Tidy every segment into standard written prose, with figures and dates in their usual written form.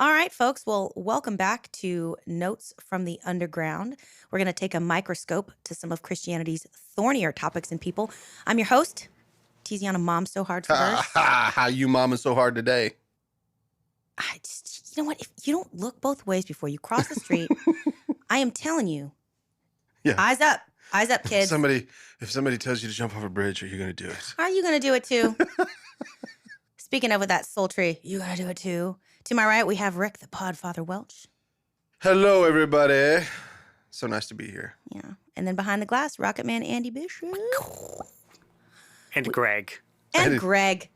All right, folks. Well, welcome back to Notes from the Underground. We're going to take a microscope to some of Christianity's thornier topics and people. I'm your host, Tiziana Mom So Hard for Verse. How you momming so hard today? You know what? If you don't look both ways before you cross the street, I am telling you, eyes up. Eyes up, kids. If somebody tells you to jump off a bridge, are you going to do it? Are you going to do it too? Speaking of with that sultry, you got to do it too. To my right, we have Rick, the Podfather Welch. Hello, everybody. So nice to be here. Yeah. And then behind the glass, Rocket Man Andy Bishop. And Greg. And Greg.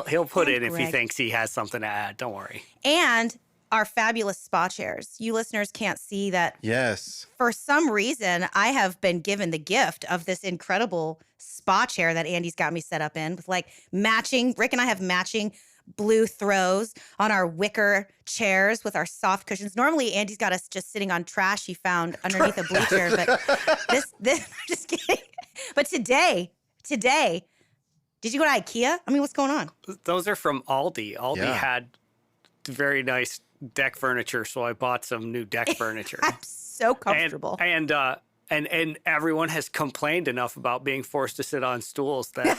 He'll put And in if Greg. he thinks he has something to add. Don't worry. And our fabulous spa chairs. You listeners can't see that. Yes. For some reason, I have been given the gift of this incredible spa chair that Andy's got me set up in with like matching. Rick and I have matching blue throws on our wicker chairs with our soft cushions. Normally, Andy's got us just sitting on trash he found underneath a blue chair. But this, I'm just kidding. But today, did you go to IKEA? I mean, what's going on? Those are from Aldi. Aldi Yeah. had very nice deck furniture, so I bought some new deck furniture. I'm so comfortable. And everyone has complained enough about being forced to sit on stools that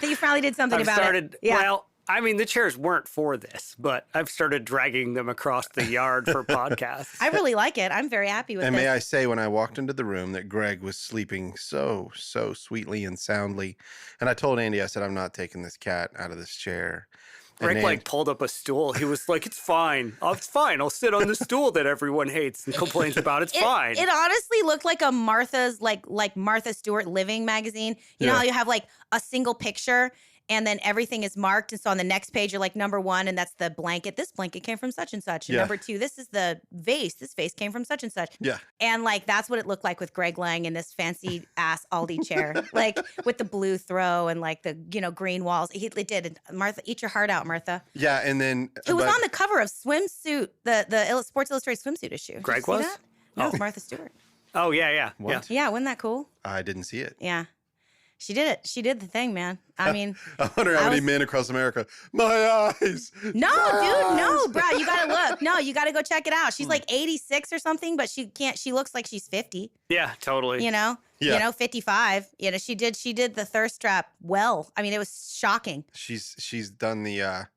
that you finally did something I've about started. it. Yeah. Well, I mean, the chairs weren't for this, but I've started dragging them across the yard for podcasts. I really like it. I'm very happy with And this. may I say, when I walked into the room, that Greg was sleeping so sweetly and soundly. And I told Andy, I said, I'm not taking this cat out of this chair. And Rick Andy- pulled up a stool. He was like, "It's fine. Oh, it's fine. I'll sit on the stool that everyone hates and complains about. It's fine." It honestly looked like a Martha's like Martha Stewart Living magazine. You know Yeah. how you have like a single picture and then everything is marked, and so on the next page you're like number 1, and that's the blanket. This blanket came from such and such. And Yeah. number 2, this is the vase. This vase came from such and such. Yeah. And like that's what it looked like with Greg Lang in this fancy ass Aldi chair, like with the blue throw and like the green walls. It did. And Martha, eat your heart out, Martha. Yeah, and then... It was but- on the cover of swimsuit, the Sports Illustrated swimsuit issue. Did you Greg see was? that? No, it's Martha Stewart. Oh, yeah. What? Yeah, wasn't that cool? I didn't see it. Yeah. She did it. She did the thing, man. I mean, I wonder how I many was- men across America... My eyes! no, My dude, no, eyes! bro. You got to look. No, you got to go check it out. She's like 86 or something, but she can't. She looks like she's 50, Yeah, totally. you know? Yeah. You know, 55. You know, she did the thirst trap well. I mean, it was shocking. She's done the...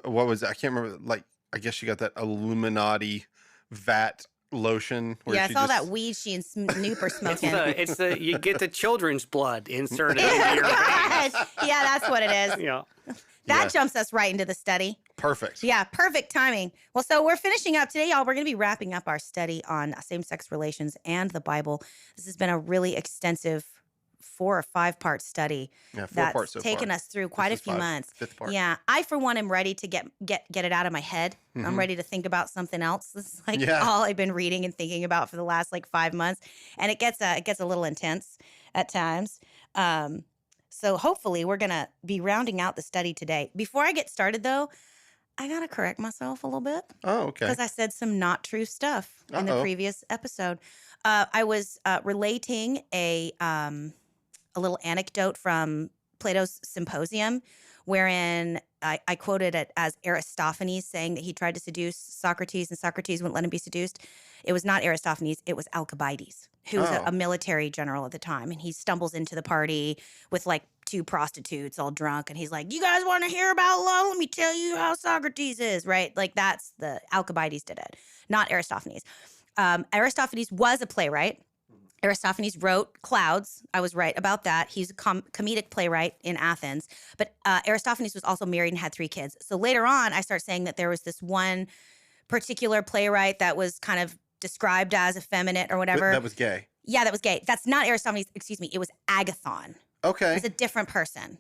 what was it? I can't remember. Like, I guess she got that Illuminati vat lotion. Where Yeah, I she saw just- that weed she and Snoop are smoking. It's the you get the children's blood inserted into your veins. Yeah, that's what it is. Yeah. That Yeah. jumps us right into the study. Perfect. Yeah, perfect timing. Well, so we're finishing up today, y'all. We're going to be wrapping up our study on same-sex relations and the Bible. This has been a really extensive 4 or 5 part study Yeah, 4 that's parts so taken far. us through quite a This is few 5, months. 5th part. Yeah, I for one am ready to get it out of my head. I'm ready to think about something else. This is like Yeah. all I've been reading and thinking about for the last like 5 months, and it gets a little intense at times. So hopefully we're gonna be rounding out the study today. Before I get started, though, I gotta correct myself a little bit. Oh, okay. Because I said some not true stuff in the Uh-oh. previous episode. I was relating a little anecdote from Plato's Symposium, wherein I quoted it as Aristophanes saying that he tried to seduce Socrates and Socrates wouldn't let him be seduced. It was not Aristophanes, it was Alcibiades, who was Oh. a military general at the time. And he stumbles into the party with like 2 prostitutes all drunk. And he's like, "You guys want to hear about love? Let me tell you how Socrates is," right? Like that's the Alcibiades did it, not Aristophanes. Aristophanes was a playwright. Aristophanes wrote Clouds. I was right about that. He's a comedic playwright in Athens. But Aristophanes was also married and had 3 kids. So later on, I start saying that there was this one particular playwright that was kind of described as effeminate or whatever. That was gay. Yeah, that was gay. That's not Aristophanes. Excuse me. It was Agathon. Okay. It's a different person.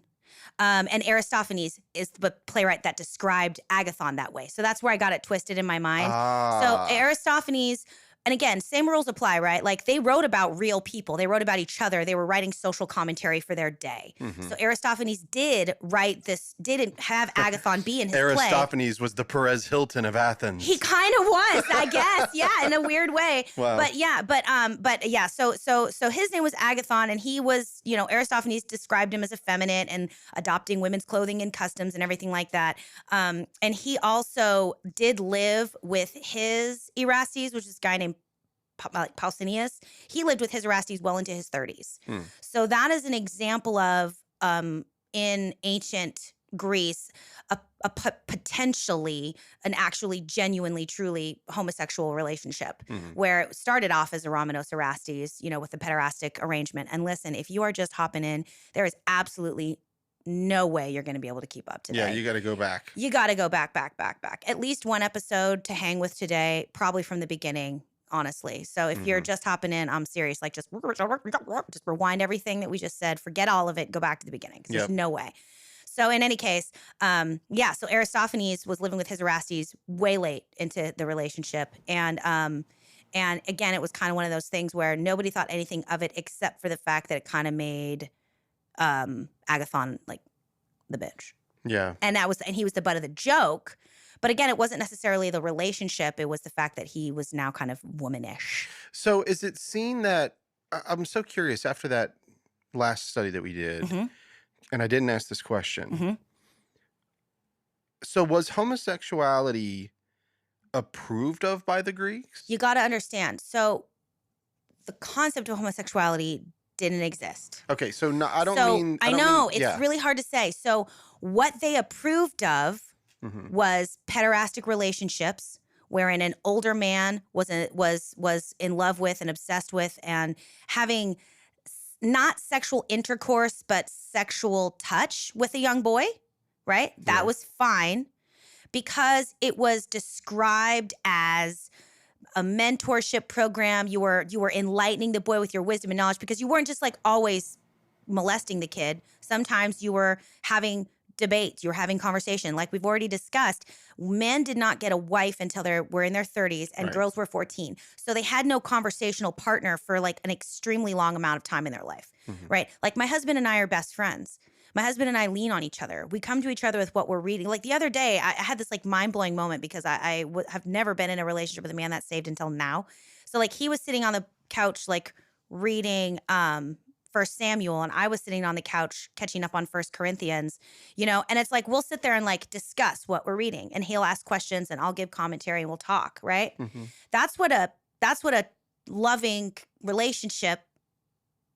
And Aristophanes is the playwright that described Agathon that way. So that's where I got it twisted in my mind. Ah. So Aristophanes and again, same rules apply, right? Like they wrote about real people. They wrote about each other. They were writing social commentary for their day. Mhm. So Aristophanes did have Agathon be in his play. Aristophanes was the Perez Hilton of Athens. He kind of was, I guess. Yeah, in a weird way. Wow. But yeah, so his name was Agathon, and he was, Aristophanes described him as effeminate and adopting women's clothing and customs and everything like that. And he also did live with his Erastes, which is a guy named Pausanias. He lived with his Erastes well into his 30s. So that is an example of in ancient Greece, a potentially an actually genuinely, truly homosexual relationship where it started off as a Romanos Erastes, with a pederastic arrangement. And listen, if you are just hopping in, there is absolutely no way you're going to be able to keep up today. Yeah, you got to go back. You got to go back. At least one episode to hang with today, probably from the beginning, honestly. So if you're just hopping in, I'm serious. Like just rewind everything that we just said. Forget all of it. Go back to the beginning because there's no way. So in any case, so Aristophanes was living with his Erastes way late into the relationship. And again, it was kind of one of those things where nobody thought anything of it except for the fact that it kind of made Agathon like the bitch. Yeah. And he was the butt of the joke. But again, it wasn't necessarily the relationship. It was the fact that he was now kind of womanish. So is it seen that I'm so curious after that last study that we did, and I didn't ask this question. So was homosexuality approved of by the Greeks? You got to understand. So the concept of homosexuality didn't exist. Okay, so no, I don't mean. I know it's really hard to say. So what they approved of was pederastic relationships, wherein an older man was in love with and obsessed with and having not sexual intercourse but sexual touch with a young boy. Right? That was fine because it was described as a mentorship program. You were enlightening the boy with your wisdom and knowledge because you weren't just like always molesting the kid. Sometimes you were having debates, you were having conversation. Like we've already discussed, men did not get a wife until they were in their 30s and girls were 14. So they had no conversational partner for like an extremely long amount of time in their life, right? Like my husband and I are best friends. My husband and I lean on each other. We come to each other with what we're reading. Like the other day, I had this like mind-blowing moment because I have never been in a relationship with a man that's saved until now. So like he was sitting on the couch like reading First Samuel, and I was sitting on the couch catching up on First Corinthians, and it's like we'll sit there and like discuss what we're reading, and he'll ask questions, and I'll give commentary, and we'll talk. Right? That's what a loving relationship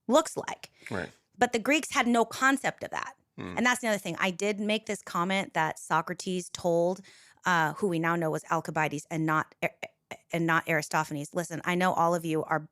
looks like. Right. But the Greeks had no concept of that. And that's the other thing. I did make this comment that Socrates told, who we now know was Alcibiades and not Aristophanes. Listen, I know all of you are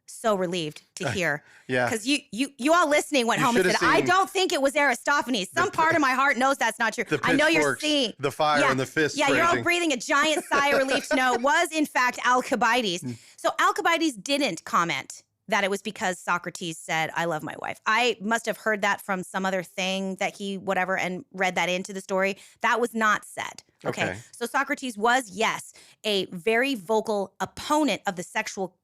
so relieved to hear. Yeah. Because you all listening went home and said, I don't think it was Aristophanes. Some part of my heart knows that's not true. I know you're seeing. The fire and the fist. Yeah, raising. you're all breathing a giant sigh of relief to know it was, in fact, Alcibiades. So Alcibiades didn't comment that it was because Socrates said, I love my wife. I must have heard that from some other thing that he whatever and read that into the story. That was not said. Okay. So Socrates was, yes, a very vocal opponent of the sexual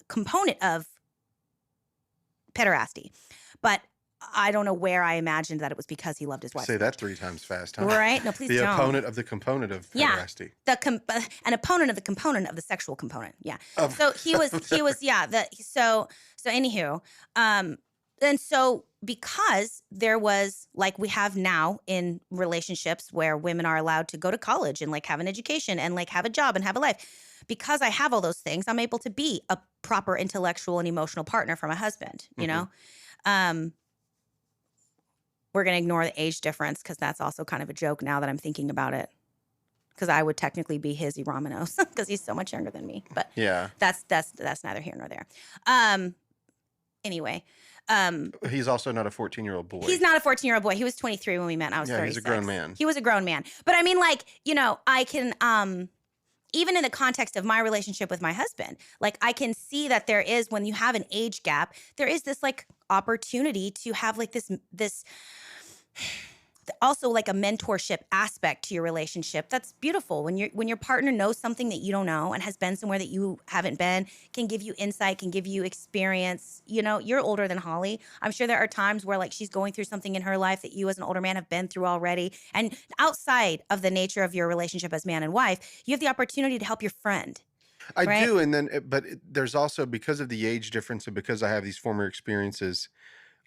component of pederasty. But I don't know where I imagined that it was because he loved his wife. Say that 3 times fast, huh? Right? No, please the don't. Opponent of the component of pederasty. An opponent of the component of the sexual component. Yeah. So he was so anywho, and so because there was, like we have now in relationships where women are allowed to go to college and like have an education and like have a job and have a life, because I have all those things, I'm able to be a proper intellectual and emotional partner for my husband, you know? We're going to ignore the age difference because that's also kind of a joke now that I'm thinking about it. Because I would technically be his Eromenos because he's so much younger than me. But yeah, that's neither here nor there. Anyway. He's also not a 14-year-old boy. He's not a 14-year-old boy. He was 23 when we met. I was 36. He's a grown man. He was a grown man. But I mean, like, I can, even in the context of my relationship with my husband, like I can see that there is, when you have an age gap, there is this like opportunity to have like this also like a mentorship aspect to your relationship. That's beautiful. When your partner knows something that you don't know and has been somewhere that you haven't been, can give you insight, can give you experience. You know, you're older than Holly. I'm sure there are times where like she's going through something in her life that you as an older man have been through already. And outside of the nature of your relationship as man and wife, you have the opportunity to help your friend. I Right? do, and then there's also, because of the age difference and because I have these former experiences,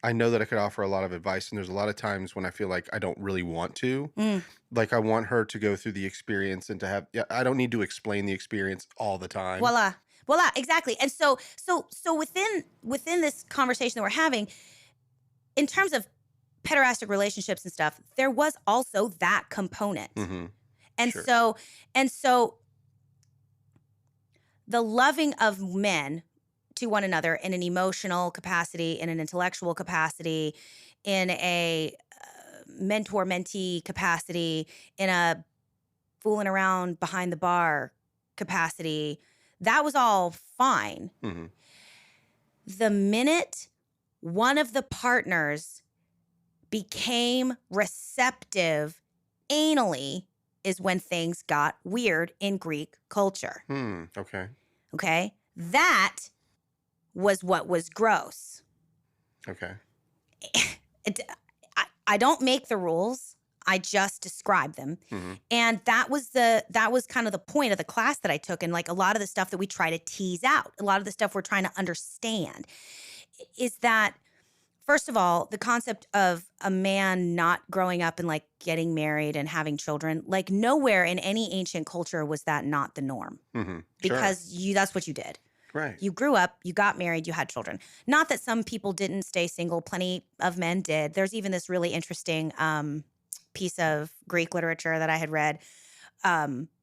I know that I could offer a lot of advice, and there's a lot of times when I feel like I don't really want to. Mm. Like I want her to go through the experience and to have, yeah, I don't need to explain the experience all the time. Voila, exactly. And so within this conversation that we're having, in terms of pederastic relationships and stuff, there was also that component. Mm-hmm. And Sure. so the loving of men to one another in an emotional capacity, in an intellectual capacity, in a mentor-mentee capacity, in a fooling around behind the bar capacity, that was all fine. Mm-hmm. The minute one of the partners became receptive anally is when things got weird in Greek culture. Okay. Okay? That was what was gross. Okay. I don't make the rules. I just describe them. Mm-hmm. And that was kind of the point of the class that I took. And like a lot of the stuff that we try to tease out, a lot of the stuff we're trying to understand is that, first of all, the concept of a man not growing up and like getting married and having children, like nowhere in any ancient culture was that not the norm. Mm-hmm. Because that's what you did. Right. You grew up, you got married, you had children. Not that some people didn't stay single. Plenty of men did. There's even this really interesting piece of Greek literature that I had read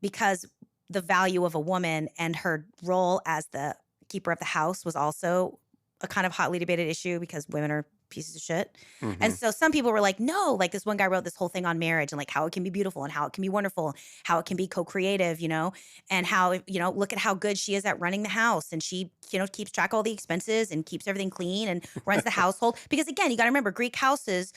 because the value of a woman and her role as the keeper of the house was also a kind of hotly debated issue because women are pieces of shit. Mm-hmm. And so some people were like, no, like this one guy wrote this whole thing on marriage and like how it can be beautiful and how it can be wonderful, how it can be co-creative, you know, and how, you know, look at how good she is at running the house. And she, you know, keeps track of all the expenses and keeps everything clean and runs the household. Because again, you got to remember Greek households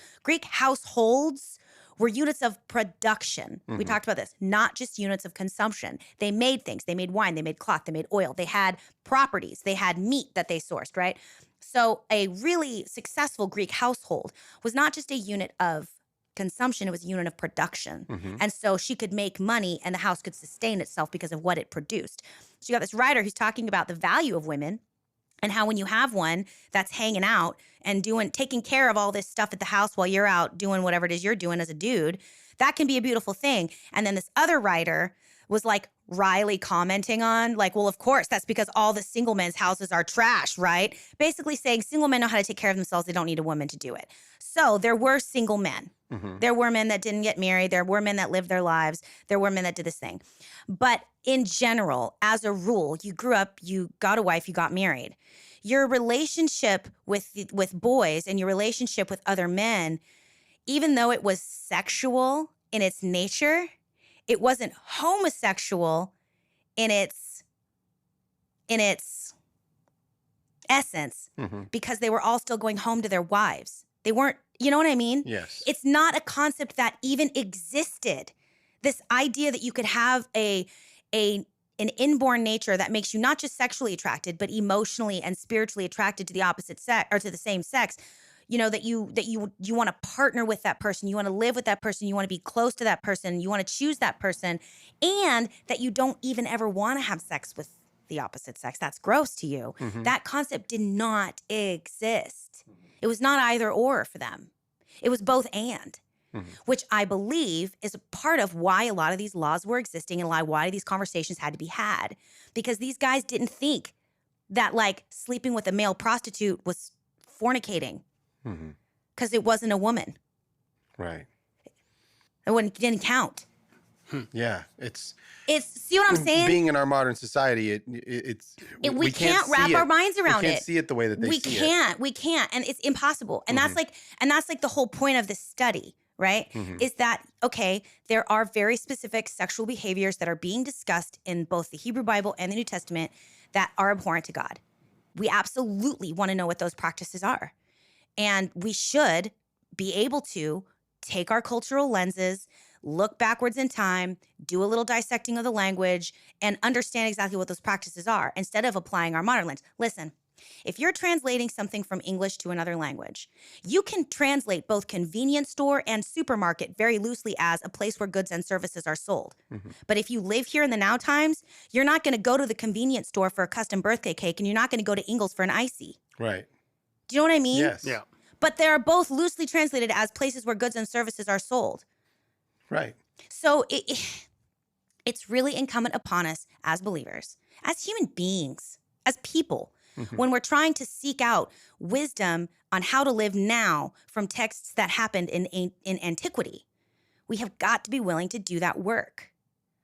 were units of production. We talked about this, not just units of consumption. They made things. They made wine. They made cloth. They made oil. They had properties. They had meat that they sourced, right? So a really successful Greek household was not just a unit of consumption, it was a unit of production. And so she could make money and the house could sustain itself because of what it produced. So you got this writer who's talking about the value of women and how when you have one that's hanging out and taking care of all this stuff at the house while you're out doing whatever it is you're doing as a dude, that can be a beautiful thing. And then this other writer was like wryly commenting on like, well, of course, that's because all the single men's houses are trash, right? Basically saying single men know how to take care of themselves. They don't need a woman to do it. So there were single men. There were men that didn't get married. There were men that lived their lives. There were men that did this thing. But in general, as a rule, you grew up, you got a wife, you got married. Your relationship with boys and your relationship with other men, even though it was sexual in its nature, it wasn't homosexual in its essence because they were all still going home to their wives. They weren't, you know what I mean? Yes. It's not a concept that even existed. This idea that you could have an inborn nature that makes you not just sexually attracted, but emotionally and spiritually attracted to the opposite sex or to the same sex. You know, that you want to partner with that person, you want to live with that person, you want to be close to that person, you want to choose that person, and that you don't even ever want to have sex with the opposite sex. That's gross to you. That concept did not exist. It was not either or for them. It was both and. Which I believe is a part of why a lot of these laws were existing and why these conversations had to be had. Because these guys didn't think that like sleeping with a male prostitute was fornicating because it wasn't a woman. Right. It didn't count. Yeah. See what I'm saying? Being in our modern society, we can't wrap our minds around it. We can't it. see it the way that they see it. We can't. And it's impossible. And that's like the whole point of this study, right? Is that, okay, there are very specific sexual behaviors that are being discussed in both the Hebrew Bible and the New Testament that are abhorrent to God. We absolutely want to know what those practices are. And we should be able to take our cultural lenses, look backwards in time, do a little dissecting of the language, and understand exactly what those practices are instead of applying our modern lens. Listen, if you're translating something from English to another language, you can translate both convenience store and supermarket very loosely as a place where goods and services are sold. Mhm. But if you live here in the now times, you're not going to go to the convenience store for a custom birthday cake, and you're not going to go to Ingles for an icy. Right. Do you know what I mean? Yes. Yeah. But they are both loosely translated as places where goods and services are sold. Right. So it's really incumbent upon us as believers, as human beings, as people, Mhm. when we're trying to seek out wisdom on how to live now from texts that happened in antiquity. We have got to be willing to do that work.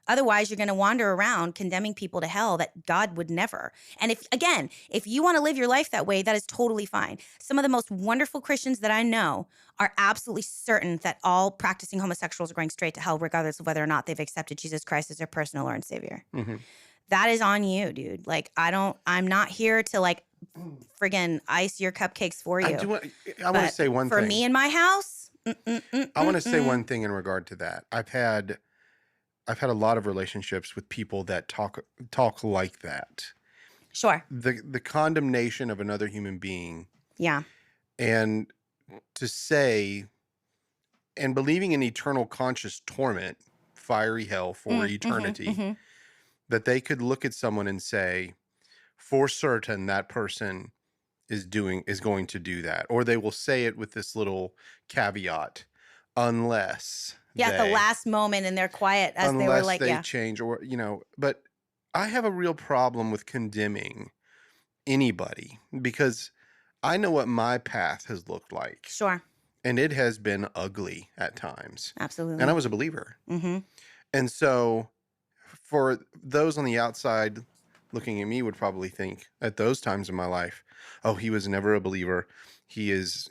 Otherwise, you're going to wander around condemning people to hell that God would never. And if you want to live your life that way, that is totally fine. Some of the most wonderful Christians that I know are absolutely certain that all practicing homosexuals are going straight to hell, regardless of whether or not they've accepted Jesus Christ as their personal Lord and Savior. Mhm. That is on you, dude. Like, I'm not here to like friggin' ice your cupcakes for you. I want to But say one for thing. me and my house, I want to say one thing in regard to that. I've had a lot of relationships with people that talk like that. Sure. The condemnation of another human being, Yeah. and to say, and believing in eternal conscious torment, fiery hell for eternity, that they could look at someone and say, for certain that person is going to do that, or they will say it with this little caveat, unless Yeah, at the they- last moment, and they're quiet as they were unless like, they yeah. change, or but I have a real problem with condemning anybody, because I know what my path has looked like, Sure. and it has been ugly at times, Absolutely. and I was a believer. Mm-hmm. And so for those on the outside looking at me would probably think at those times in my life, oh, he was never a believer, he is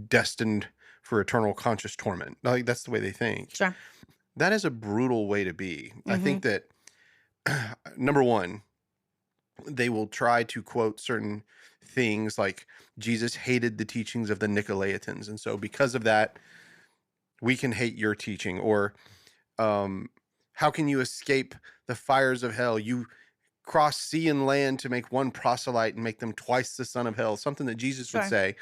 destined for eternal conscious torment. Like, that's the way they think. Sure. That is a brutal way to be. I think that number one, they will try to quote certain things like Jesus hated the teachings of the Nicolaitans, and so because of that, we can hate your teaching. Or how can you escape the fires of hell? You cross sea and land to make one proselyte and make them twice the son of hell. Something that Jesus would Sure. say,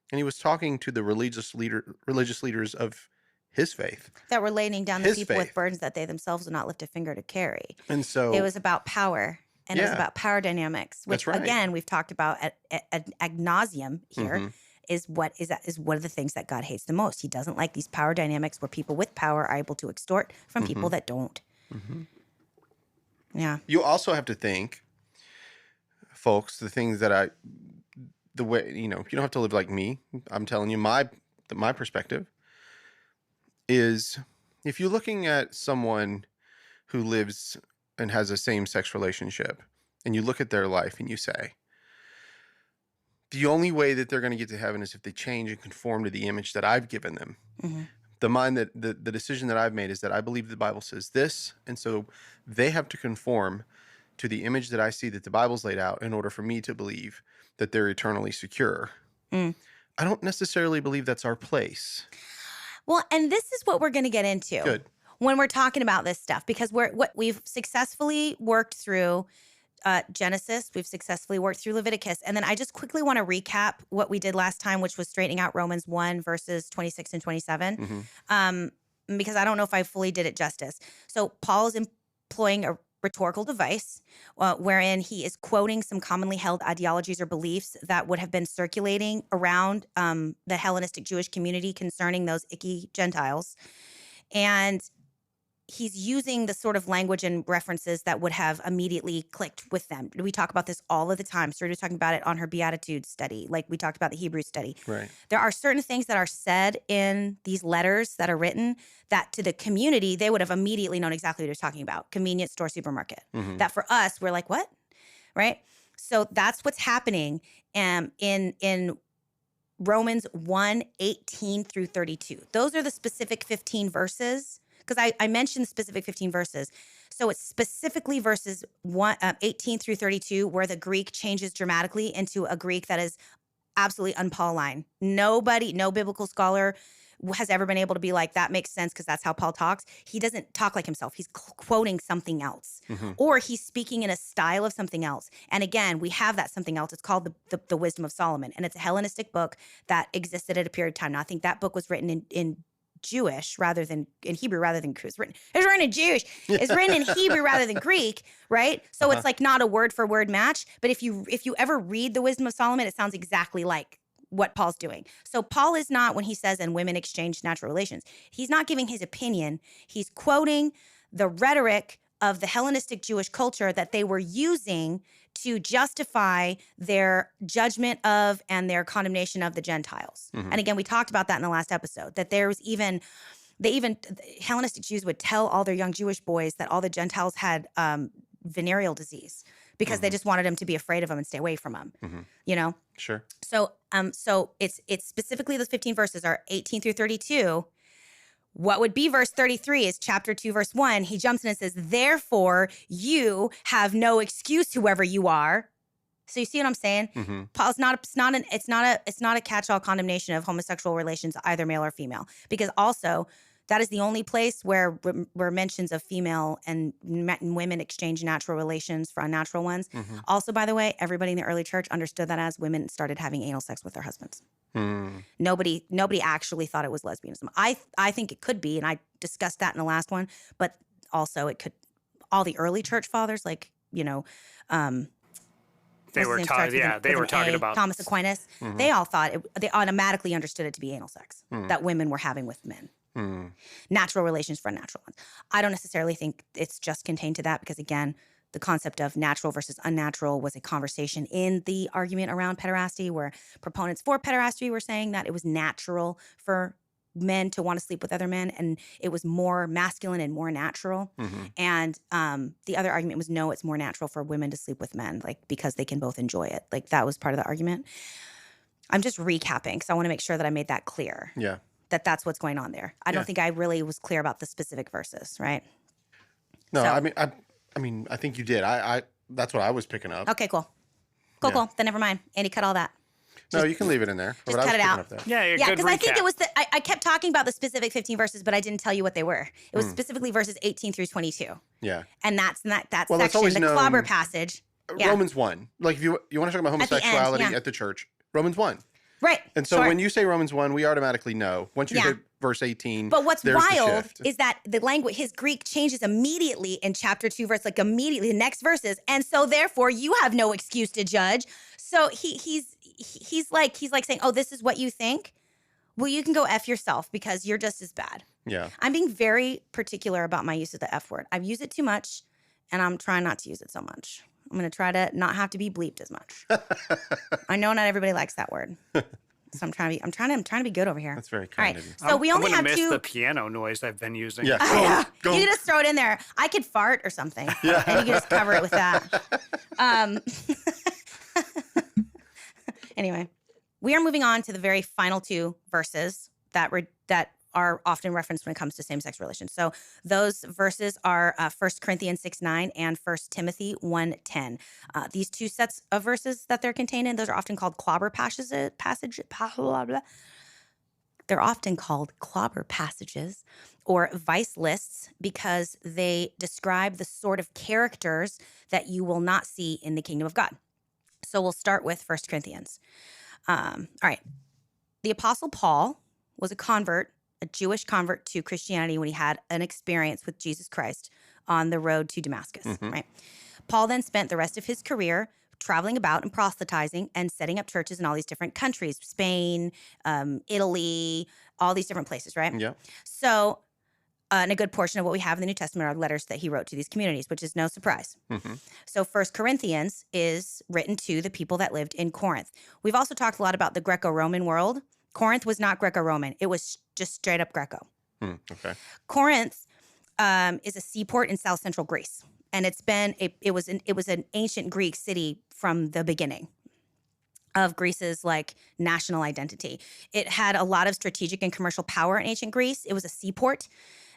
and he was talking to the religious leaders of his faith. That were laying down the His people with faith. burnens that they themselves would not lift a finger to carry. And so It was about power, and it was Yeah. about power dynamics, which That's right. again we've talked about at ad nauseum here. Mhm. Is one of the things that God hates the most. He doesn't like these power dynamics where people with power are able to extort from people that don't. Yeah. You also have to think, folks, the things that the way, you don't have to live like me. I'm telling you, my perspective is, if you're looking at someone who lives and has a same-sex relationship, and you look at their life and you say, the only way that they're going to get to heaven is if they change and conform to the image that I've given them. Mm-hmm. The decision that I've made is that I believe the Bible says this, and so they have to conform to the image that I see that the Bible's laid out in order for me to believe that they're eternally secure. Mm. I don't necessarily believe that's our place. Well, and this is what we're going to get into Good. when we're talking about this stuff, because we've successfully worked through Genesis, we've successfully worked through Leviticus, and then I just quickly want to recap what we did last time, which was straightening out Romans 1 verses 26 and 27, because I don't know if I fully did it justice. So Paul is employing a rhetorical device wherein he is quoting some commonly held ideologies or beliefs that would have been circulating around the Hellenistic Jewish community concerning those icky Gentiles. And he's using the sort of language and references that would have immediately clicked with them. We talk about this all of the time. Sarita was talking about it on her Beatitudes study, like we talked about the Hebrew study. Right. There are certain things that are said in these letters that are written that to the community, they would have immediately known exactly what he was talking about. Convenience store, supermarket. Mhm. That for us, we're like, what? Right? So that's what's happening in Romans 1:18 through 32. Those are the specific 15 verses, because I mentioned specific 15 verses. So it's specifically verses 18 through 32 where the Greek changes dramatically into a Greek that is absolutely un-Pauline. No biblical scholar has ever been able to be like, that makes sense because that's how Paul talks. He doesn't talk like himself. He's quoting something else, or he's speaking in a style of something else. And again, we have that something else. It's called the Wisdom of Solomon, and it's a Hellenistic book that existed at a period of time. Now, I think that book was written in Jewish rather than in Hebrew rather than Greek. It's written in Jewish. It's written in Hebrew rather than Greek, right? So it's like not a word for word match. But if you ever read the Wisdom of Solomon, it sounds exactly like what Paul's doing. So Paul is not, when he says, and women exchange natural relations, he's not giving his opinion. He's quoting the rhetoric of the Hellenistic Jewish culture that they were using to justify their judgment of and their condemnation of the Gentiles. And again, we talked about that in the last episode, that there's even Hellenistic Jews would tell all their young Jewish boys that all the Gentiles had venereal disease because they just wanted them to be afraid of them and stay away from them, you know? Sure. So it's specifically those 15 verses are 18 through 32. What would be verse 33 is chapter 2, verse 1. He jumps in and says, therefore, you have no excuse, whoever you are. So you see what I'm saying? Paul's it's not a catch-all condemnation of homosexual relations, either male or female, because also that is the only place where mentions of female and women exchange natural relations for unnatural ones. Also, by the way, everybody in the early church understood that as women started having anal sex with their husbands. Nobody actually thought it was lesbianism. I think it could be, and I discussed that in the last one. But also, it could. All the early church fathers, like they were talking about Thomas Aquinas. They all thought they automatically understood it to be anal sex that women were having with men. Natural relations for unnatural ones. I don't necessarily think it's just contained to that because, again, the concept of natural versus unnatural was a conversation in the argument around pederasty, where proponents for pederasty were saying that it was natural for men to want to sleep with other men, and it was more masculine and more natural. And the other argument was, no, it's more natural for women to sleep with men, like because they can both enjoy it. Like that was part of the argument. I'm just recapping because I want to make sure that I made that clear. Yeah. That's what's going on there. I don't think I really was clear about the specific verses, right? No, So- I mean, I think you did. I that's what I was picking up. Okay, cool. Cool. Then never mind. Andy, cut all that. No, you can leave it in there. just But I was cut it picking out. up that. Yeah, Yeah, good because I think recap. it was I kept talking about the specific 15 verses, but I didn't tell you what they were. It was specifically verses 18 through 22. Yeah. And that's that Well, it's section, always the known- clobber passage. Yeah. Romans 1. Like if you want to talk about At the end, homosexuality yeah. at the church, Romans 1. Right. And so sure. when you say Romans 1, we automatically know. Once you Yeah. hit verse 18, But what's there's the wild shift. is that the language, his Greek changes immediately in chapter 2, verse, like immediately, the next verses. And so therefore you have no excuse to judge. So he's like saying, oh, this is what you think? Well, you can go F yourself because you're just as bad. Yeah. I'm being very particular about my use of the F word. I've used it too much, and I'm trying not to use it so much. I'm going to try to not have to be bleeped as much. I know not everybody likes that word. So I'm trying to be good over here. That's very All kind right. of you. So we only I'm have gonna miss two. the piano noise I've been using. Yeah. Yeah. Go. You can just throw it in there. I could fart or something. Yeah. And you can just cover it with that. Anyway, we are moving on to the very final two verses that are often referenced when it comes to same-sex relations. So those verses are 1 Corinthians 6:9 and 1 Timothy 1:10. These two sets of verses that they're contained in, those are often called clobber passages. They're often called clobber passages or vice lists because they describe the sort of characters that you will not see in the kingdom of God. So we'll start with 1 Corinthians. All right. The Apostle Paul was a Jewish convert to Christianity when he had an experience with Jesus Christ on the road to Damascus, right? Paul then spent the rest of his career traveling about and proselytizing and setting up churches in all these different countries, Spain, Italy, all these different places, right? Yeah. So, and a good portion of what we have in the New Testament are letters that he wrote to these communities, which is no surprise. So 1 Corinthians is written to the people that lived in Corinth. We've also talked a lot about the Greco-Roman world. Corinth was not Greco-Roman. It was just straight up Greco. Okay. Corinth is a seaport in South Central Greece. And it was an ancient Greek city from the beginning of Greece's like national identity. It had a lot of strategic and commercial power in ancient Greece. It was a seaport.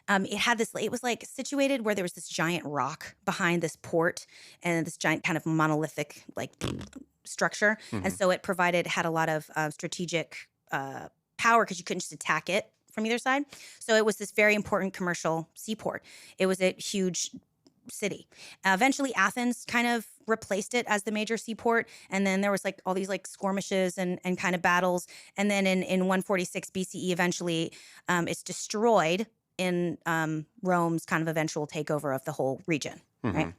It was like situated where there was this giant rock behind this port and this giant kind of monolithic like structure. And so it had a lot of strategic power because you couldn't just attack it from either side. So it was this very important commercial seaport. It was a huge city. Eventually, Athens kind of replaced it as the major seaport. And then there was like all these like skirmishes and kind of battles. And then in 146 BCE, eventually it's destroyed in Rome's kind of eventual takeover of the whole region, right?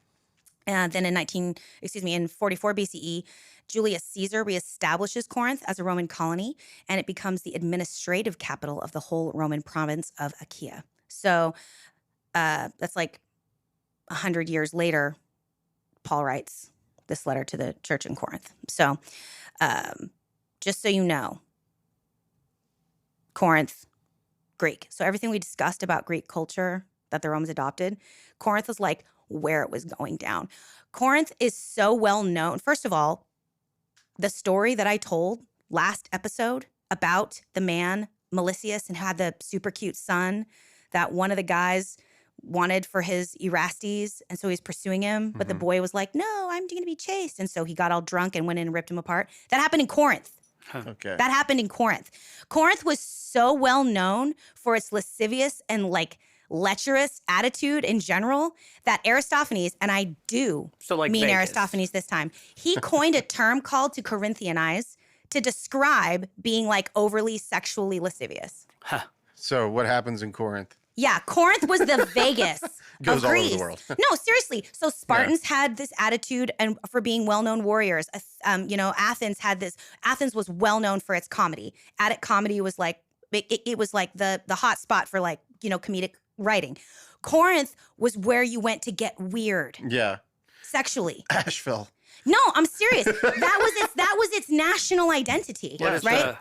And then in 44 BCE, Julius Caesar reestablishes Corinth as a Roman colony, and it becomes the administrative capital of the whole Roman province of Achaia. So that's like 100 years later, Paul writes this letter to the church in Corinth. So just so you know, Corinth, Greek. So everything we discussed about Greek culture that the Romans adopted, Corinth was like where it was going down. Corinth is so well known. First of all, the story that I told last episode about the man Melicius and who had the super cute son that one of the guys wanted for his Erastes, and so he's pursuing him, but the boy was like, no, I'm going to be chased. And so he got all drunk and went in and ripped him apart. That happened in Corinth. Okay. That happened in Corinth. Corinth was so well known for its lascivious and like lecherous attitude in general that Aristophanes, and I do mean Vegas. Aristophanes this time, he coined a term called to Corinthianize to describe being like overly sexually lascivious. So what happens in Corinth? Yeah, Corinth was the Vegas Goes of all over Greece. the world. No, seriously. So Spartans had this attitude and for being well-known warriors. Athens had this. Athens was well known for its comedy. Attic comedy was like it was like the hot spot for like comedic writing. Corinth was where you went to get weird Yeah. sexually. Asheville. No, I'm serious. That was its national identity, right?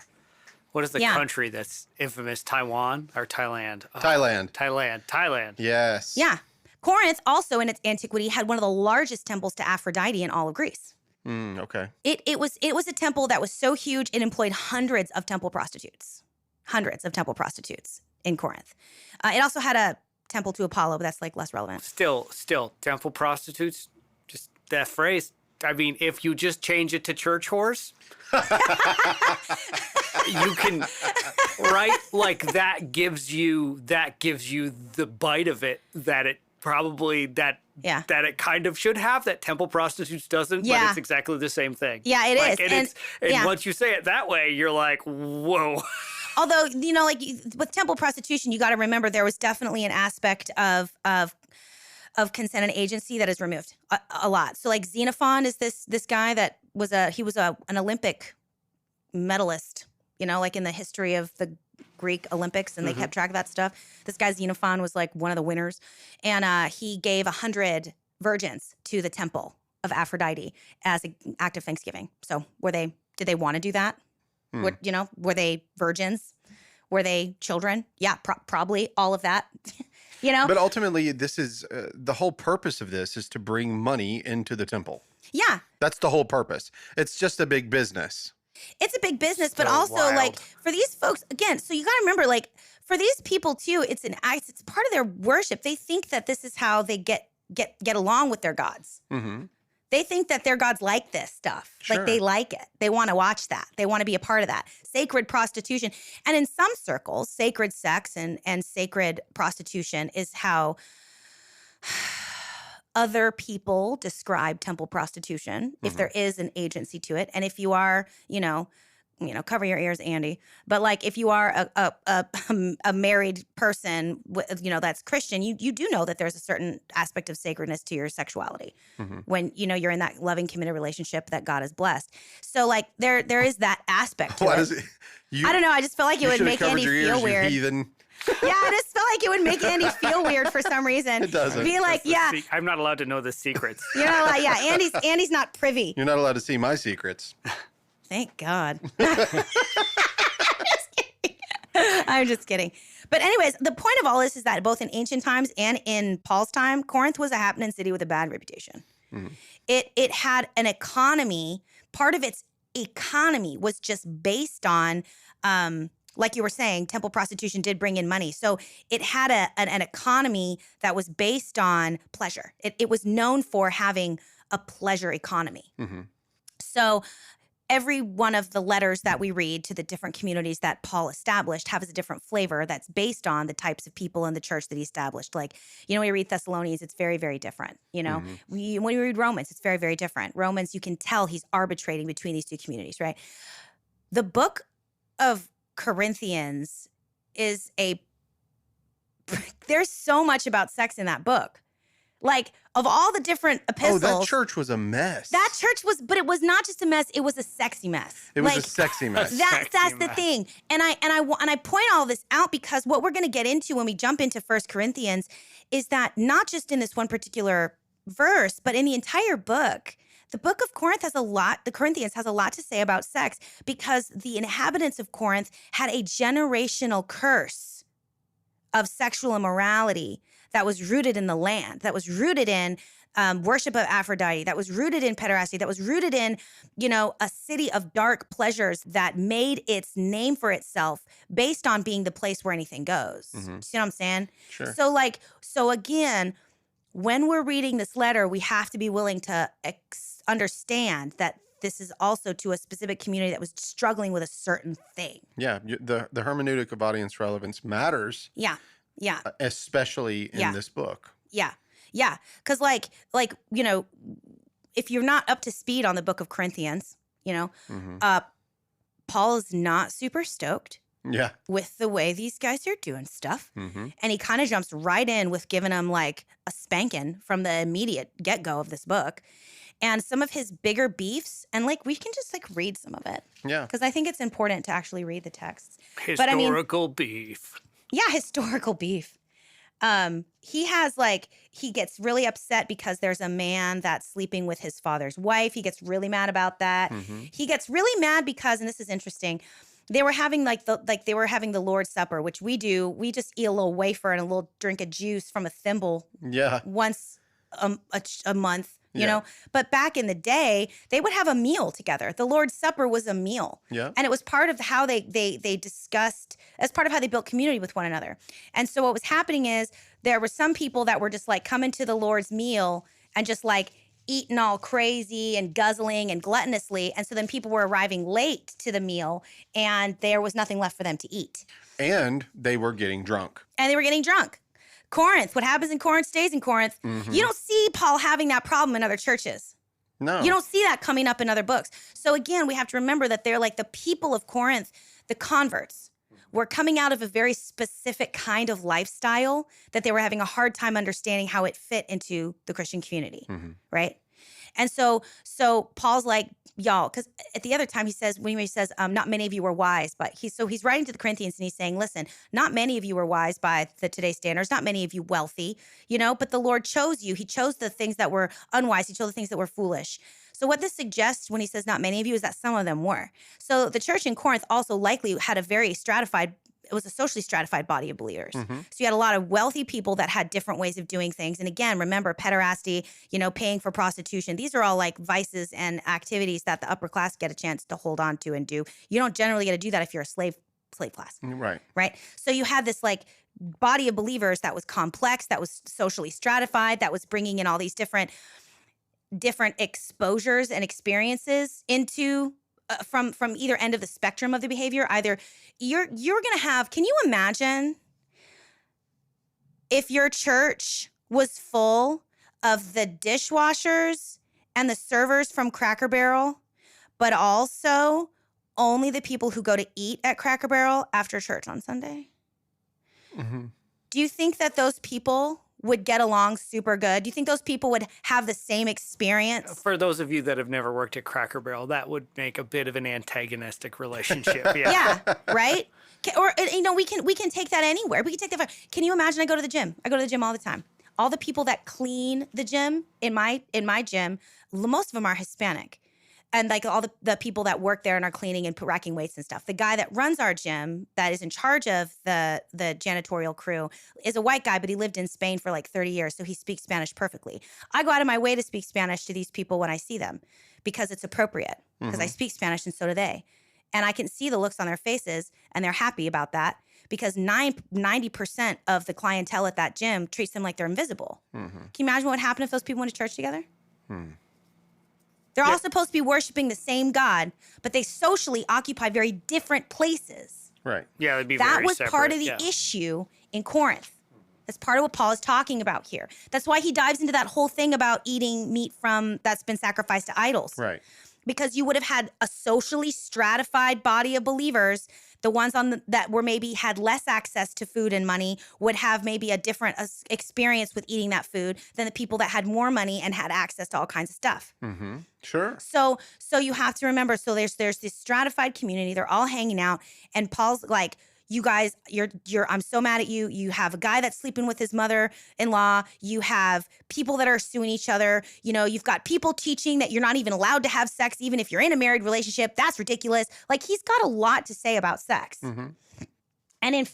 What is the country that's infamous? Taiwan or Thailand? Thailand. Yes. Yeah. Corinth also in its antiquity had one of the largest temples to Aphrodite in all of Greece. Okay. It was a temple that was so huge it employed hundreds of temple prostitutes in Corinth. It also had a temple to Apollo, but that's like less relevant. Still, temple prostitutes. Just that phrase. I mean, if you just change it to church whores, you can, right? Like that gives you the bite of it that it probably that it kind of should have, that temple prostitutes doesn't, but it's exactly the same thing. Yeah, it is. And once you say it that way, you're like, whoa. Although, with temple prostitution, you got to remember there was definitely an aspect of consent and agency that is removed a lot. So like Xenophon is this guy that was an Olympic medalist, like in the history of the Greek Olympics, and they kept track of that stuff. This guy Xenophon was like one of the winners, and he gave 100 virgins to the temple of Aphrodite as an act of thanksgiving. So did they want to do that? Were they virgins? Were they children? Yeah, probably all of that. But ultimately, this is the whole purpose of this is to bring money into the temple. Yeah. That's the whole purpose. It's just a big business. It's a big business, but Still also wild. like for these folks, again, so you got to remember, like for these people too, it's part of their worship. They think that this is how they get along with their gods. Mm-hmm. They think that their gods like this stuff. Sure. Like they like it. They want to watch that. They want to be a part of that. Sacred prostitution. And in some circles, sacred sex and sacred prostitution is how other people describe temple prostitution, if there is an agency to it. And if you are, cover your ears, Andy. But like if you are a married person, that's Christian, you do know that there's a certain aspect of sacredness to your sexuality when you're in that loving, committed relationship that God has blessed. So like there is that aspect to What it. is it? I don't know. I just feel like it would make Andy your ears, feel you weird. heathen. Yeah, I just felt like it would make Andy feel weird for some reason. It doesn't. Be like, yeah, I'm not allowed to know the secrets. Andy's not privy. You're not allowed to see my secrets. Thank God. I'm just kidding. But anyways, the point of all this is that both in ancient times and in Paul's time, Corinth was a happening city with a bad reputation. It had an economy. Part of its economy was just based on, like you were saying, temple prostitution did bring in money. So it had an economy that was based on pleasure. It was known for having a pleasure economy. So every one of the letters that we read to the different communities that Paul established has a different flavor that's based on the types of people in the church that he established. Like, when we read Thessalonians, it's very, very different. When we read Romans, it's very, very different. Romans, you can tell he's arbitrating between these two communities, right? The book of Corinthians is there's so much about sex in that book. Like, of all the different epistles. Oh, that church was a mess. That church was, but it was not just a mess, it was a sexy mess. It was a sexy mess. That's the thing. And I point all this out because what we're going to get into when we jump into 1 Corinthians is that not just in this one particular verse, but in the entire book, the book of Corinth the Corinthians has a lot to say about sex because the inhabitants of Corinth had a generational curse of sexual immorality that was rooted in the land, that was rooted in worship of Aphrodite, that was rooted in pederasty, that was rooted in, a city of dark pleasures that made its name for itself based on being the place where anything goes. Mm-hmm. You see what I'm saying? Sure. So again, when we're reading this letter, we have to be willing to understand that this is also to a specific community that was struggling with a certain thing. Yeah, the hermeneutic of audience relevance matters. Yeah. Especially in this book. Yeah. Because if you're not up to speed on the book of Corinthians, Paul is not super stoked with the way these guys are doing stuff. Mm-hmm. And he kind of jumps right in with giving them like a spanking from the immediate get-go of this book. And some of his bigger beefs, and we can just read some of it. Yeah. Because I think it's important to actually read the texts. Historical beef. Yeah, historical beef. He gets really upset because there's a man that's sleeping with his father's wife. He gets really mad about that. Mm-hmm. He gets really mad because, and this is interesting, they were having the Lord's Supper, which we do. We just eat a little wafer and a little drink of juice from a thimble. Yeah. Once a month. But back in the day, they would have a meal together. The Lord's Supper was a meal. Yeah. And it was part of how they discussed, as part of how they built community with one another. And so what was happening is there were some people that were just coming to the Lord's meal and just eating all crazy and guzzling and gluttonously. And so then people were arriving late to the meal and there was nothing left for them to eat. And they were getting drunk. Corinth, what happens in Corinth stays in Corinth. Mm-hmm. You don't see Paul having that problem in other churches. No. You don't see that coming up in other books. So again, we have to remember that they're the people of Corinth, the converts, were coming out of a very specific kind of lifestyle that they were having a hard time understanding how it fit into the Christian community, right? And so Paul's y'all, because at the other time he says, not many of you were wise, but he's writing to the Corinthians and he's saying, listen, not many of you were wise by today's standards, not many of you wealthy, but the Lord chose you. He chose the things that were unwise. He chose the things that were foolish. So what this suggests when he says not many of you is that some of them were. So the church in Corinth also likely had it was a socially stratified body of believers. Mm-hmm. So you had a lot of wealthy people that had different ways of doing things. And again, remember pederasty, paying for prostitution. These are all vices and activities that the upper class get a chance to hold on to and do. You don't generally get to do that if you're a slave class. Right. So you had this body of believers that was complex, that was socially stratified, that was bringing in all these different exposures and experiences into from either end of the spectrum of the behavior. Either you're going to have, can you imagine if your church was full of the dishwashers and the servers from Cracker Barrel, but also only the people who go to eat at Cracker Barrel after church on Sunday? Mm-hmm. Do you think that those people would get along super good? Do you think those people would have the same experience? For those of you that have never worked at Cracker Barrel, that would make a bit of an antagonistic relationship. Yeah, right? Or we can take that anywhere. We can take that. Can you imagine? I go to the gym. I go to the gym all the time. All the people that clean the gym in my gym, most of them are Hispanic. And all the people that work there and are cleaning and racking weights and stuff. The guy that runs our gym, that is in charge of the janitorial crew, is a white guy, but he lived in Spain for 30 years, so he speaks Spanish perfectly. I go out of my way to speak Spanish to these people when I see them because it's appropriate, because I speak Spanish and so do they. And I can see the looks on their faces, and they're happy about that because 90% of the clientele at that gym treats them like they're invisible. Can you imagine what would happen if those people went to church together? They're all supposed to be worshiping the same God, but they socially occupy very different places. Right. Yeah, it'd be That very was separate. part of the issue in Corinth. That's part of what Paul is talking about here. That's why he dives into that whole thing about eating meat that's been sacrificed to idols. Right. Because you would have had a socially stratified body of believers. The ones that were maybe had less access to food and money would have maybe a different experience with eating that food than the people that had more money and had access to all kinds of stuff. Mm-hmm. Sure. So you have to remember. So there's this stratified community. They're all hanging out, and Paul's like, "You guys, I'm so mad at you. You have a guy that's sleeping with his mother-in-law. You have people that are suing each other. You know, you've got people teaching that you're not even allowed to have sex, even if you're in a married relationship. That's ridiculous." Like, he's got a lot to say about sex. Mm-hmm. And in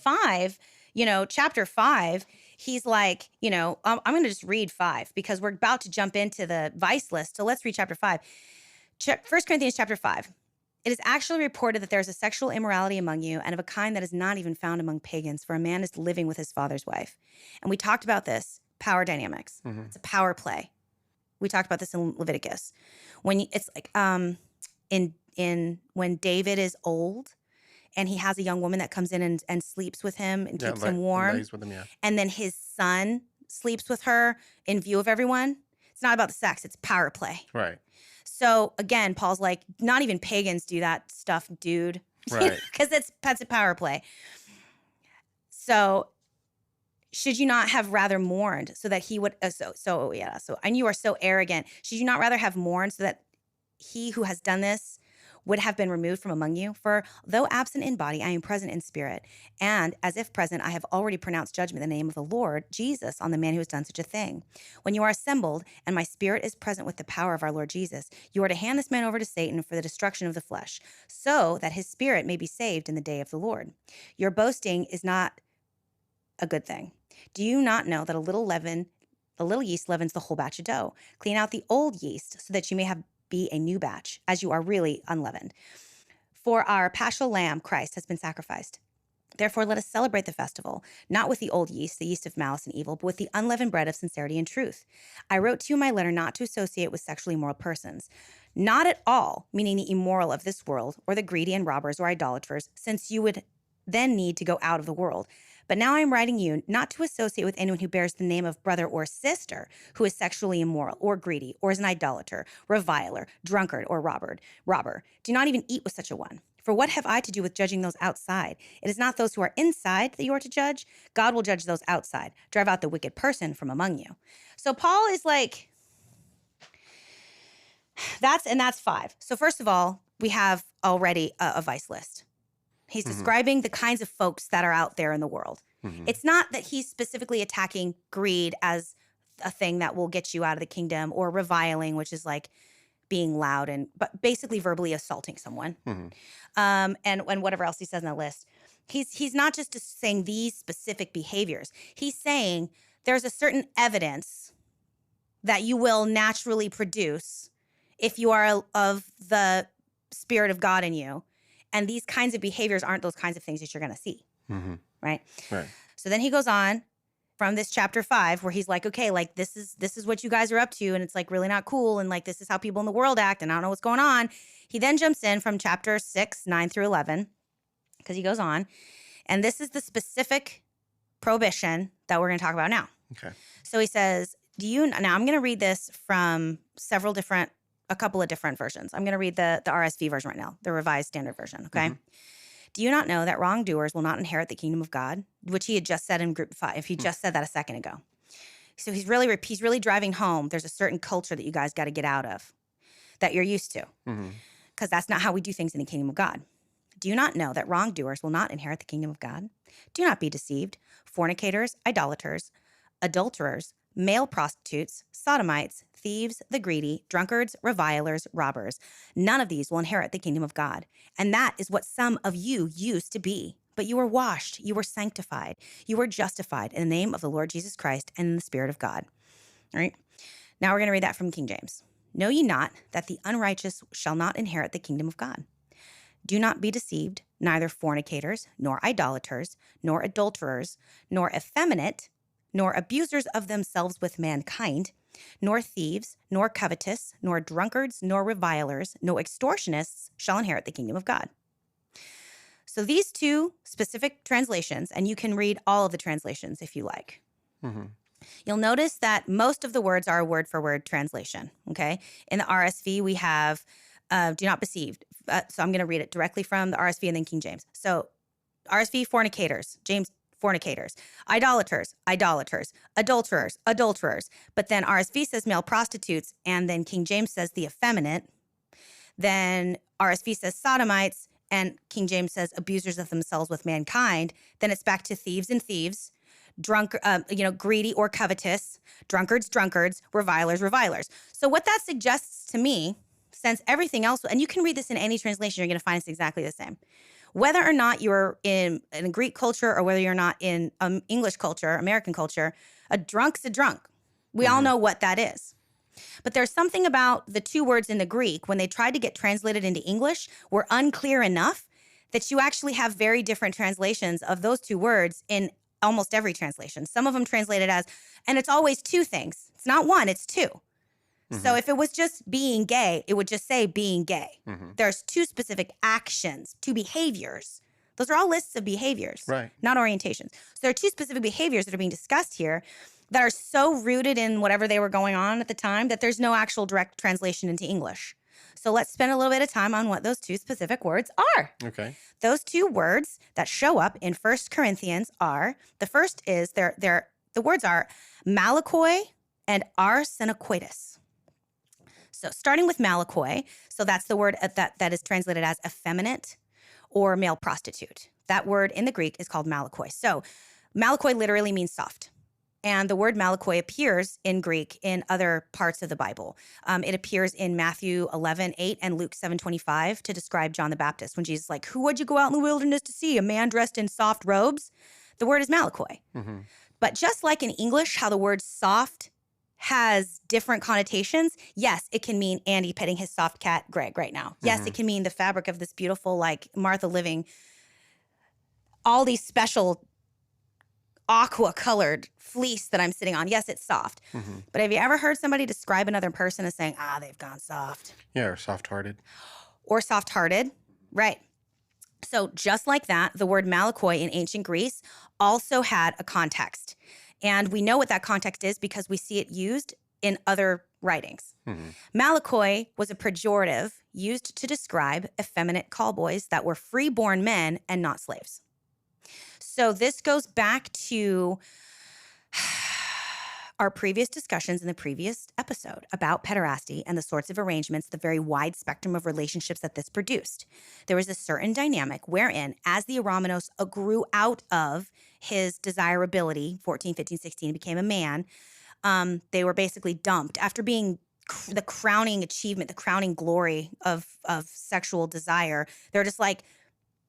chapter 5, he's like, I'm going to just read 5 because we're about to jump into the vice list. So let's read chapter 5. 1 Corinthians chapter 5. It is actually reported that there is a sexual immorality among you, and of a kind that is not even found among pagans, for a man is living with his father's wife. And we talked about this, power dynamics. Mm-hmm. It's a power play. We talked about this in Leviticus. It's like when David is old and he has a young woman that comes in and sleeps with him and keeps him warm. Lays with him, yeah. And then his son sleeps with her in view of everyone. It's not about the sex, it's power play. Right. So again, Paul's like, not even pagans do that stuff, dude. Right. Because that's a power play. So should you not have rather mourned so that he would, and you are so arrogant. Should you not rather have mourned so that he who has done this would have been removed from among you? For though absent in body, I am present in spirit. And as if present, I have already pronounced judgment in the name of the Lord Jesus on the man who has done such a thing. When you are assembled, and my spirit is present with the power of our Lord Jesus, you are to hand this man over to Satan for the destruction of the flesh, so that his spirit may be saved in the day of the Lord. Your boasting is not a good thing. Do you not know that a little yeast leavens the whole batch of dough? Clean out the old yeast so that you may be a new batch, as you are really unleavened. For our paschal lamb, Christ, has been sacrificed. Therefore, let us celebrate the festival, not with the old yeast, the yeast of malice and evil, but with the unleavened bread of sincerity and truth. I wrote to you in my letter not to associate with sexually immoral persons. Not at all, meaning the immoral of this world, or the greedy and robbers or idolaters, since you would then need to go out of the world. But now I am writing you not to associate with anyone who bears the name of brother or sister who is sexually immoral or greedy or is an idolater, reviler, drunkard, or robber. Do not even eat with such a one. For what have I to do with judging those outside? It is not those who are inside that you are to judge. God will judge those outside. Drive out the wicked person from among you. So Paul is like, that's 5. So first of all, we have already a vice list. He's describing the kinds of folks that are out there in the world. Mm-hmm. It's not that he's specifically attacking greed as a thing that will get you out of the kingdom, or reviling, which is like being loud but basically verbally assaulting someone. Mm-hmm. And whatever else he says in the list. He's not just saying these specific behaviors. He's saying there's a certain evidence that you will naturally produce if you are of the Spirit of God in you. And these kinds of behaviors aren't those kinds of things that you're going to see, right? Right. So then he goes on from this chapter 5, where he's like, okay, like this is what you guys are up to, and it's like really not cool, and like this is how people in the world act, and I don't know what's going on. He then jumps in from chapter 6, 9 through 11, because he goes on, and this is the specific prohibition that we're going to talk about now. Okay. So he says, now I'm going to read this from a couple of different versions. I'm going to read the RSV version right now, the Revised Standard Version, okay? Mm-hmm. Do you not know that wrongdoers will not inherit the kingdom of God? Which he had just said in group 5. He just said that a second ago. So he's really driving home. There's a certain culture that you guys got to get out of, that you're used to, because that's not how we do things in the kingdom of God. Do you not know that wrongdoers will not inherit the kingdom of God? Do not be deceived. Fornicators, idolaters, adulterers, male prostitutes, sodomites, thieves, the greedy, drunkards, revilers, robbers. None of these will inherit the kingdom of God. And that is what some of you used to be. But you were washed, you were sanctified, you were justified in the name of the Lord Jesus Christ and in the Spirit of God. All right. Now we're going to read that from King James. Know ye not that the unrighteous shall not inherit the kingdom of God? Do not be deceived, neither fornicators, nor idolaters, nor adulterers, nor effeminate, nor abusers of themselves with mankind, nor thieves, nor covetous, nor drunkards, nor revilers, no extortionists shall inherit the kingdom of God. So these two specific translations, and you can read all of the translations if you like. Mm-hmm. You'll notice that most of the words are a word-for-word translation, okay? In the RSV, we have do not deceive. So I'm going to read it directly from the RSV and then King James. So RSV, fornicators. James, fornicators. Idolaters, idolaters. Adulterers, adulterers. But then RSV says male prostitutes, and then King James says the effeminate. Then RSV says sodomites, and King James says abusers of themselves with mankind. Then it's back to thieves and thieves. Greedy or covetous, drunkards, revilers, revilers. So what that suggests to me, since everything else, and you can read this in any translation, you're going to find it's exactly the same. Whether or not you're in a Greek culture or whether you're not in English culture, American culture, a drunk's a drunk. We all know what that is. But there's something about the two words in the Greek, when they tried to get translated into English, were unclear enough that you actually have very different translations of those two words in almost every translation. Some of them translated as, and it's always two things. It's not one, it's two. Mm-hmm. So if it was just being gay, it would just say being gay. Mm-hmm. There's two specific actions, two behaviors. Those are all lists of behaviors, right? Not orientations. So there are two specific behaviors that are being discussed here that are so rooted in whatever they were going on at the time that there's no actual direct translation into English. So let's spend a little bit of time on what those two specific words are. Okay. Those two words that show up in 1 Corinthians are, the first is, the words are malakoi and arsenokoides. So starting with malakoi, so that's the word that is translated as effeminate or male prostitute. That word in the Greek is called malakoi. So malakoi literally means soft. And the word malakoi appears in Greek in other parts of the Bible. It appears in Matthew 11:8 and Luke 7:25 to describe John the Baptist. When Jesus is like, who would you go out in the wilderness to see? A man dressed in soft robes? The word is malakoi. Mm-hmm. But just like in English, how the word soft has different connotations, yes, it can mean Andy petting his soft cat, Greg, right now. Yes, it can mean the fabric of this beautiful, like, Martha Living, all these special aqua-colored fleece that I'm sitting on. Yes, it's soft. Mm-hmm. But have you ever heard somebody describe another person as saying, they've gone soft? Yeah, or soft-hearted. Or soft-hearted, right. So just like that, the word malakoi in ancient Greece also had a context. And we know what that context is because we see it used in other writings. Mm-hmm. Malakoi was a pejorative used to describe effeminate callboys that were free-born men and not slaves. So this goes back to our previous discussions in the previous episode about pederasty and the sorts of arrangements, the very wide spectrum of relationships that this produced. There was a certain dynamic wherein, as the Eromenos grew out of his desirability, 14, 15, 16, became a man, they were basically dumped after being the crowning achievement, the crowning glory of sexual desire. They're just like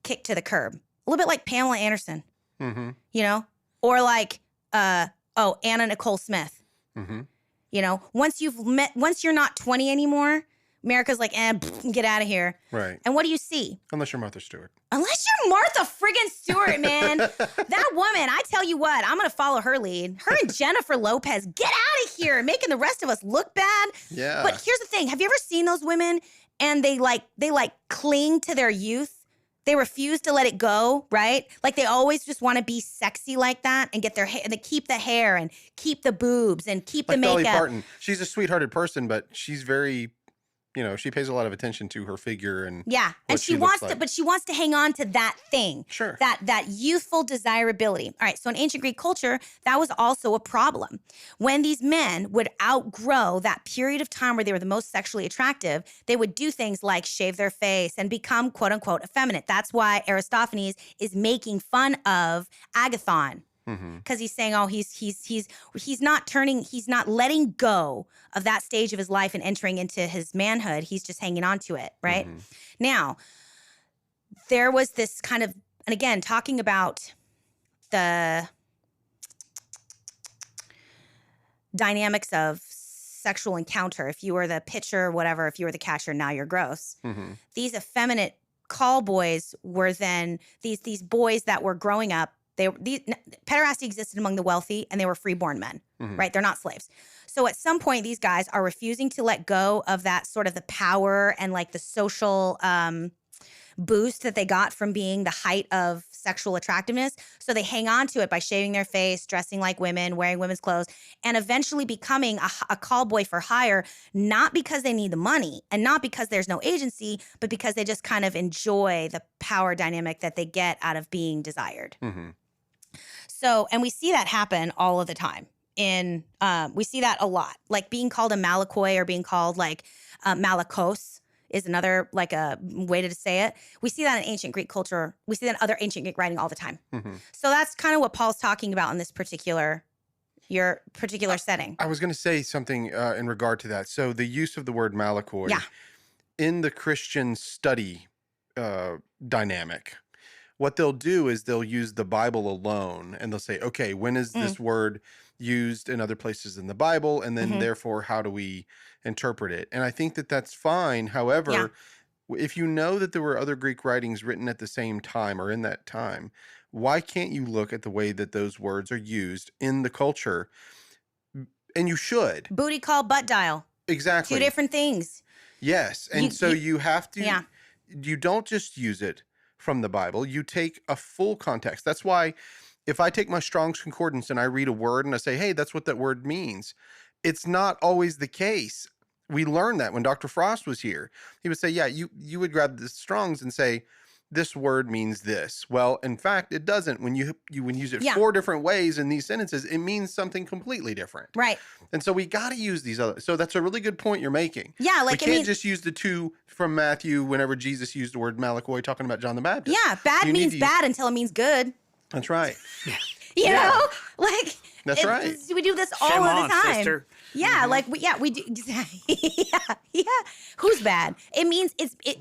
kicked to the curb. A little bit like Pamela Anderson, or like, Anna Nicole Smith. Mm-hmm. Once you're not 20 anymore, America's like, get out of here. Right. And what do you see? Unless you're Martha Stewart. Unless you're Martha friggin' Stewart, man. That woman, I tell you what, I'm going to follow her lead. Her and Jennifer Lopez, get out of here, making the rest of us look bad. Yeah. But here's the thing. Have you ever seen those women and they cling to their youth? They refuse to let it go, right? Like they always just want to be sexy like that and get their hair, and they keep the hair and keep the boobs and keep the makeup. Dolly Parton. She's a sweethearted person, but she's very, she pays a lot of attention to her figure and and she wants to, but she wants to hang on to that thing. Sure. That youthful desirability. All right, so in ancient Greek culture, that was also a problem. When these men would outgrow that period of time where they were the most sexually attractive, they would do things like shave their face and become quote unquote effeminate. That's why Aristophanes is making fun of Agathon. Because he's saying, he's not letting go of that stage of his life and entering into his manhood. He's just hanging on to it, right? Mm-hmm. Now, there was this kind of, and again, talking about the dynamics of sexual encounter. If you were the pitcher, whatever, if you were the catcher, now you're gross. Mm-hmm. These effeminate call boys were then these boys that were growing up. Pederasty existed among the wealthy, and they were freeborn men, right? They're not slaves. So at some point, these guys are refusing to let go of that sort of the power and like the social boost that they got from being the height of sexual attractiveness. So they hang on to it by shaving their face, dressing like women, wearing women's clothes, and eventually becoming a call boy for hire, not because they need the money and not because there's no agency, but because they just kind of enjoy the power dynamic that they get out of being desired. Mm-hmm. So, and we see that happen all of the time. We see that a lot, like being called a malakoi or being called like malakos is another like a way to say it. We see that in ancient Greek culture. We see that in other ancient Greek writing all the time. Mm-hmm. So that's kind of what Paul's talking about in this your particular setting. I was going to say something in regard to that. So the use of the word malakoi in the Christian study dynamic, what they'll do is they'll use the Bible alone and they'll say, okay, when is this word used in other places in the Bible? And then therefore, how do we interpret it? And I think that that's fine. However, if you know that there were other Greek writings written at the same time or in that time, why can't you look at the way that those words are used in the culture? And you should. Booty call, butt dial. Exactly. Two different things. Yes. And you have to, you don't just use it from the Bible, you take a full context. That's why if I take my Strong's Concordance and I read a word and I say, hey, that's what that word means, it's not always the case. We learned that when Dr. Frost was here. He would say, yeah, you would grab the Strong's and say, this word means this. Well, in fact, it doesn't. When you use it 4 different ways in these sentences, it means something completely different. Right. And so we got to use these other. So that's a really good point you're making. Yeah, like we can't just use the 2 from Matthew whenever Jesus used the word malakoi talking about John the Baptist. Yeah, bad means bad until it means good. That's right. You know, like that's right. We do this all Shame of on, the time. sister. Yeah, like we do. yeah. Who's bad? It means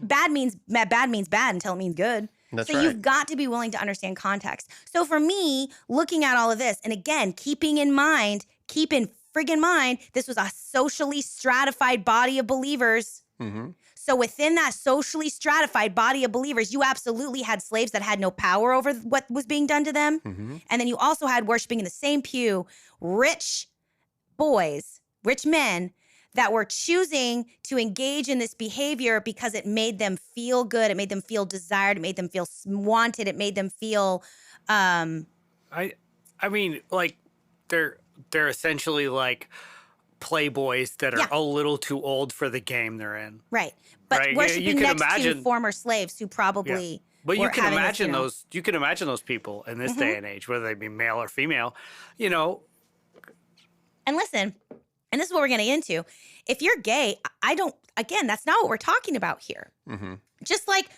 bad means bad until it means good. That's so right. You've got to be willing to understand context. So for me, looking at all of this, and again, keep in friggin' mind, this was a socially stratified body of believers. Mm-hmm. So within that socially stratified body of believers, you absolutely had slaves that had no power over what was being done to them. Mm-hmm. And then you also had worshiping in the same pew rich boys, rich men that were choosing to engage in this behavior because it made them feel good. It made them feel desired. It made them feel wanted. It made them feel. I mean, like they're essentially like playboys that are a little too old for the game they're in. Right. But right? worshiping next to former slaves who probably But you can imagine this, you can imagine those people in this day and age, whether they be male or female, you know. And listen, and this is what we're getting into. If you're gay, that's not what we're talking about here. Mm-hmm. Just like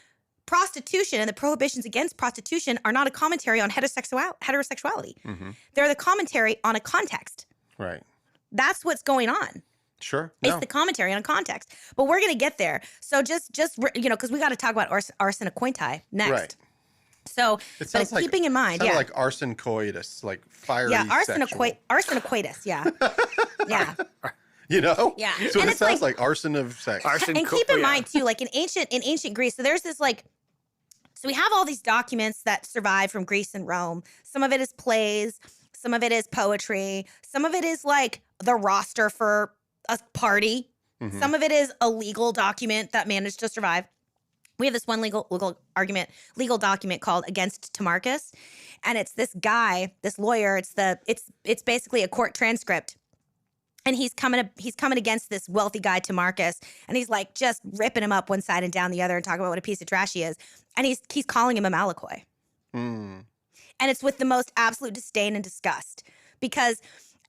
prostitution and the prohibitions against prostitution are not a commentary on heterosexuality. Mm-hmm. They're the commentary on a context. Right. That's what's going on. Sure. It's the commentary on a context. But we're going to get there. So just because we got to talk about arsenicoitai next. Right. So, It but sounds keeping in mind, like arson coitus, like fiery arsenicoitus, yeah. Yeah. You know? Yeah. So And it it's sounds like arson of sex. And keep in mind too, like in ancient Greece, so there's this so we have all these documents that survive from Greece and Rome. Some of it is plays, some of it is poetry, some of it is like the roster for a party. Mm-hmm. Some of it is a legal document that managed to survive. We have this one legal document called Against Timarchus, and it's this guy, this lawyer. It's basically a court transcript, and he's coming against this wealthy guy Timarchus, and he's like just ripping him up one side and down the other, and talking about what a piece of trash he is, and he's calling him a malakoi, and it's with the most absolute disdain and disgust because.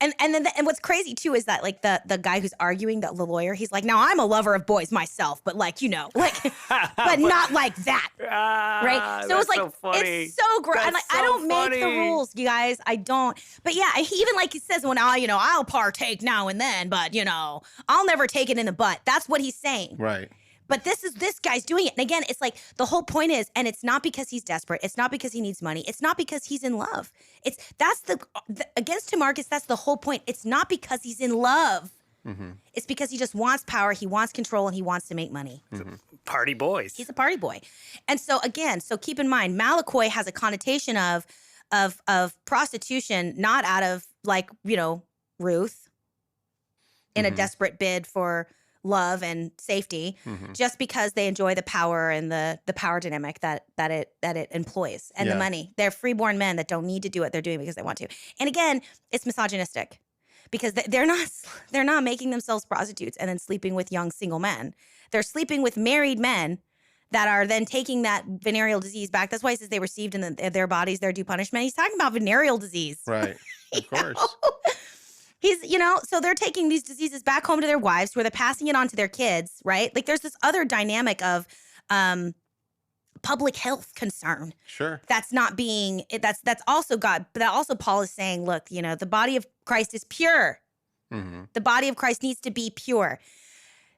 And what's crazy too is that like the guy who's arguing, the lawyer, he's like, now I'm a lover of boys myself, but like, but not like that, right? So it's like, so funny. it's so great. Like, I don't make the rules, you guys. I don't. But yeah, he says, well, now, I'll partake now and then, but I'll never take it in the butt. That's what he's saying. Right. But this guy's doing it. And again, it's like the whole point is, and it's not because he's desperate. It's not because he needs money. It's not because he's in love. That's against Timarchus, that's the whole point. It's not because he's in love. Mm-hmm. It's because he just wants power, he wants control, and he wants to make money. Mm-hmm. Party boys. He's a party boy. And so again, keep in mind, malakoi has a connotation of prostitution, not out of like, Ruth. in a desperate bid for love and safety, just because they enjoy the power and the power dynamic that it employs and the money. They're freeborn men that don't need to do what they're doing because they want to. And again, it's misogynistic because they're not making themselves prostitutes and then sleeping with young single men. They're sleeping with married men that are then taking that venereal disease back. That's why he says they received in their bodies their due punishment. He's talking about venereal disease. Right. Of course. Know? So they're taking these diseases back home to their wives where they're passing it on to their kids, right? Like there's this other dynamic of public health concern. Sure. That's also God, but that also Paul is saying, look, the body of Christ is pure. The body of Christ needs to be pure.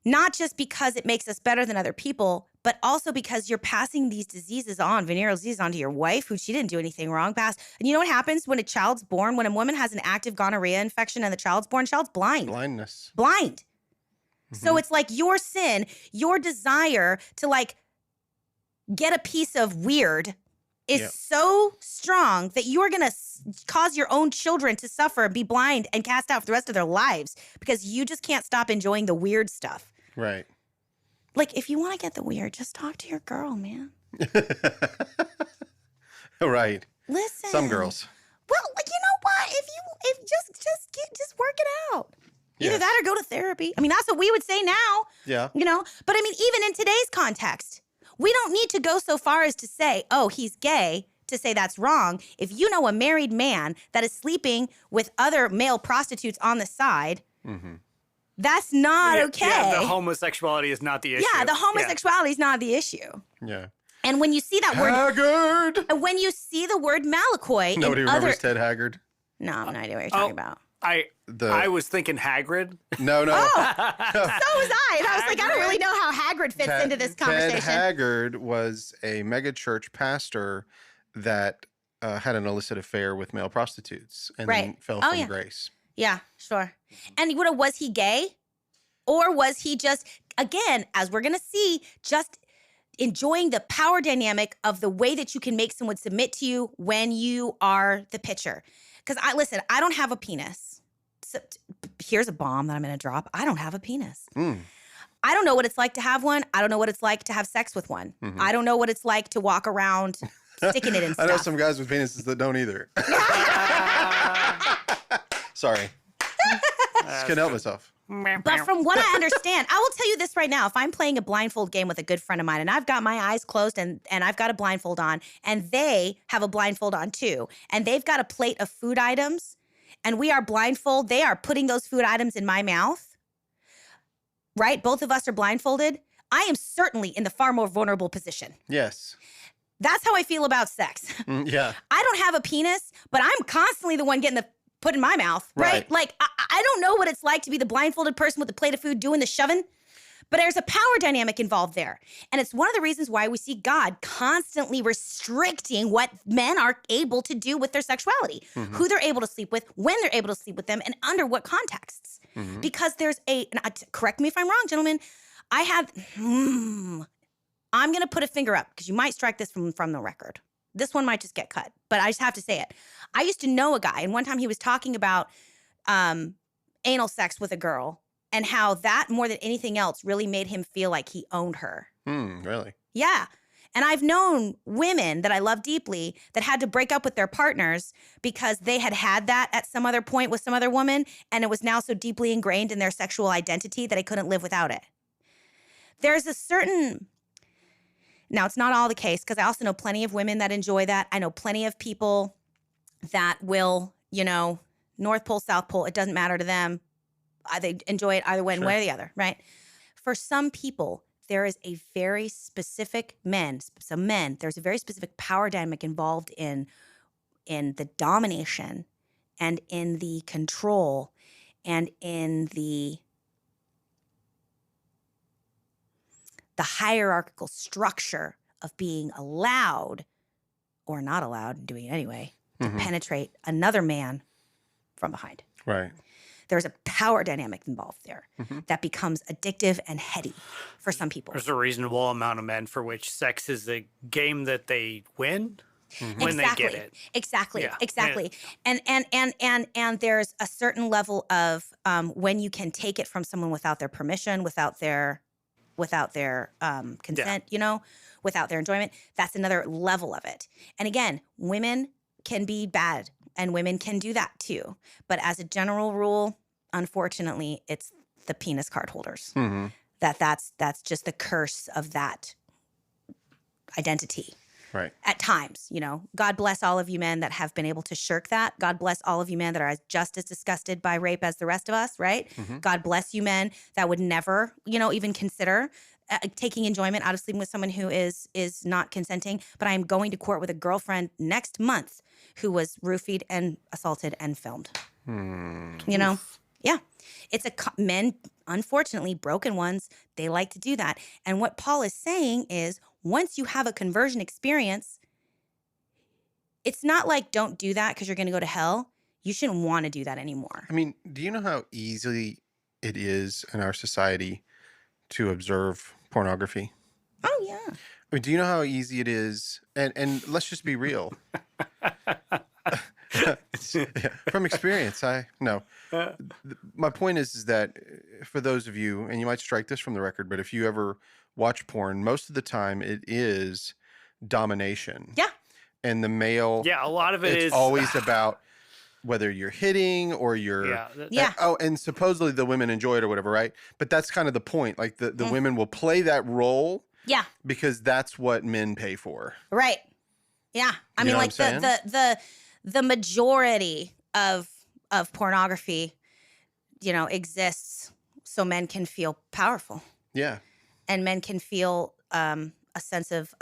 Not just because it makes us better than other people, but also because you're passing these diseases on, venereal diseases, onto your wife, who she didn't do anything wrong. And you know what happens when a child's born? When a woman has an active gonorrhea infection and the child's born, child's blind. Blindness. Blind. So it's like your sin, your desire to like get a piece of weird is so strong that you're going to cause your own children to suffer and be blind and cast out for the rest of their lives because you just can't stop enjoying the weird stuff. Right. Like, if you want to get the weird, just talk to your girl, man. Right. Listen. Some girls. Well, like, you know what? If just work it out. Either that or go to therapy. I mean, that's what we would say now. Yeah. But I mean, even in today's context, we don't need to go so far as to say, oh, he's gay, to say that's wrong. If you know a married man that is sleeping with other male prostitutes on the side, that's not okay. Yeah, the homosexuality is not the issue. Yeah, the homosexuality is not the issue. Yeah. And when you see that word Haggard. and when you see the word Malakoi, Nobody remembers Ted Haggard. No, I have no idea what you're talking about. I was thinking Hagrid. No. Oh, so was I. And I was like, I don't really know how Hagrid fits into this conversation. Ted Haggard was a megachurch pastor that had an illicit affair with male prostitutes and then fell from grace. Yeah, sure. And was he gay? Or was he just, again, as we're going to see, just enjoying the power dynamic of the way that you can make someone submit to you when you are the pitcher? Because I don't have a penis. So, here's a bomb that I'm going to drop. I don't have a penis. I don't know what it's like to have one. I don't know what it's like to have sex with one. I don't know what it's like to walk around sticking it in stuff. I know some guys with penises that don't either. Sorry. Just couldn't help myself. But from what I understand, I will tell you this right now. If I'm playing a blindfold game with a good friend of mine and I've got my eyes closed and I've got a blindfold on and they have a blindfold on too, and they've got a plate of food items and we are blindfold, they are putting those food items in my mouth, right? Both of us are blindfolded. I am certainly in the far more vulnerable position. Yes. That's how I feel about sex. Yeah. I don't have a penis, but I'm constantly the one getting the put in my mouth, right? Like, I don't know what it's like to be the blindfolded person with the plate of food doing the shoving, but there's a power dynamic involved there. And it's one of the reasons why we see God constantly restricting what men are able to do with their sexuality, who they're able to sleep with, when they're able to sleep with them, and under what contexts. Because there's correct me if I'm wrong, gentlemen, I'm going to put a finger up because you might strike this from the record. This one might just get cut, but I just have to say it. I used to know a guy, and one time he was talking about anal sex with a girl and how that, more than anything else, really made him feel like he owned her. Really? Yeah. And I've known women that I love deeply that had to break up with their partners because they had that at some other point with some other woman, and it was now so deeply ingrained in their sexual identity that they couldn't live without it. There's a certain... Now, it's not all the case because I also know plenty of women that enjoy that. I know plenty of people that will, North Pole, South Pole, it doesn't matter to them. They enjoy it either way, one way or the other, right? For some people, there is a very specific there's a very specific power dynamic involved in the domination and in the control and in the hierarchical structure of being allowed or not allowed, and doing it anyway, to penetrate another man from behind. Right. There's a power dynamic involved there that becomes addictive and heady for some people. There's a reasonable amount of men for which sex is a game that they win. when they get it. Exactly. Yeah. Exactly. And there's a certain level of when you can take it from someone without their permission, without their consent, without their enjoyment. That's another level of it. And again, women can be bad and women can do that too. But as a general rule, unfortunately, it's the penis card holders. Mm-hmm. That's just the curse of that identity. Right. At times, God bless all of you men that have been able to shirk that. God bless all of you men that are just as disgusted by rape as the rest of us, right? Mm-hmm. God bless you men that would never, even consider taking enjoyment out of sleeping with someone who is not consenting. But I am going to court with a girlfriend next month who was roofied and assaulted and filmed. Yeah. It's men, unfortunately, broken ones, they like to do that. And what Paul is saying is, once you have a conversion experience, it's not like don't do that because you're going to go to hell. You shouldn't want to do that anymore. I mean, do you know how easily it is in our society to observe pornography? Oh, yeah. I mean, do you know how easy it is? And let's just be real. From experience, I know. My point is that for those of you, and you might strike this from the record, but if you ever watch porn, most of the time it is domination. Yeah. And the male. Yeah, a lot of it's always about whether you're hitting or you're. Yeah. And supposedly the women enjoy it or whatever, right? But that's kind of the point. Like the women will play that role. Yeah. Because that's what men pay for. Right. Yeah. I mean, like the majority of pornography, exists so men can feel powerful. Yeah. And men can feel a sense of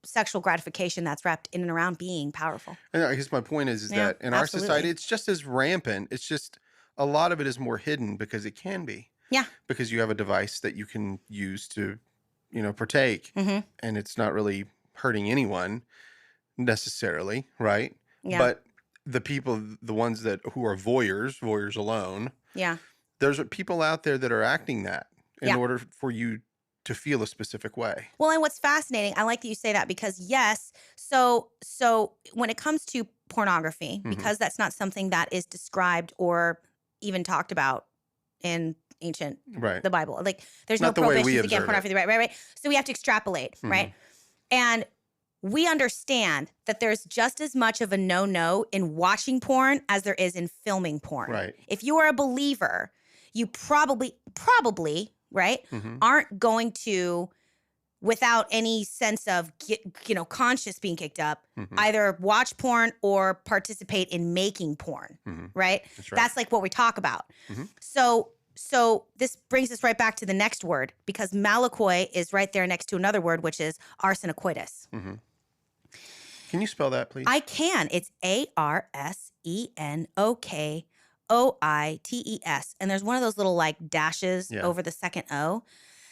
sexual gratification that's wrapped in and around being powerful. And I guess my point is that in our society, it's just as rampant. It's just a lot of it is more hidden because it can be. Yeah. Because you have a device that you can use to, partake. Mm-hmm. And it's not really hurting anyone necessarily, right? Yeah. But the people, the ones who are voyeurs alone. Yeah. There's people out there that are acting that in order for you to feel a specific way. Well, and what's fascinating, I like that you say that because yes, so when it comes to pornography, because that's not something that is described or even talked about in ancient the Bible. Like there's not no the way we prohibitions against observe pornography, right? So we have to extrapolate, right? And we understand that there's just as much of a no-no in watching porn as there is in filming porn. Right. If you are a believer, you probably, right, aren't going to, without any sense of, conscience being kicked up, either watch porn or participate in making porn, right? That's like what we talk about. So this brings us right back to the next word because malakoi is right there next to another word, which is arsenokoides. Can you spell that, please? I can. It's arsenokoites. And there's one of those little like dashes over the second O.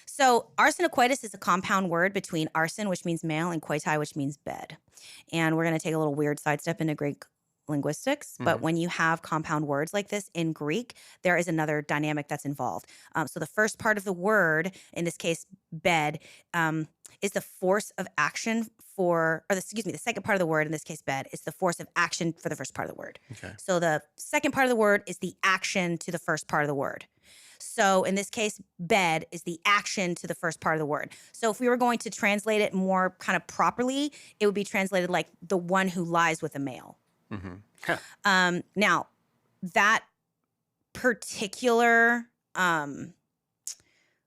So arsenokoides is a compound word between arsen, which means male, and koitai, which means bed. And we're going to take a little weird sidestep into Greek linguistics, but when you have compound words like this in Greek, there is another dynamic that's involved. So the first part of the word, in this case, bed, is the force of action the second part of the word, in this case, bed, is the force of action for the first part of the word. Okay. So the second part of the word is the action to the first part of the word. So in this case, bed is the action to the first part of the word. So if we were going to translate it more kind of properly, it would be translated like the one who lies with a male. Now, that particular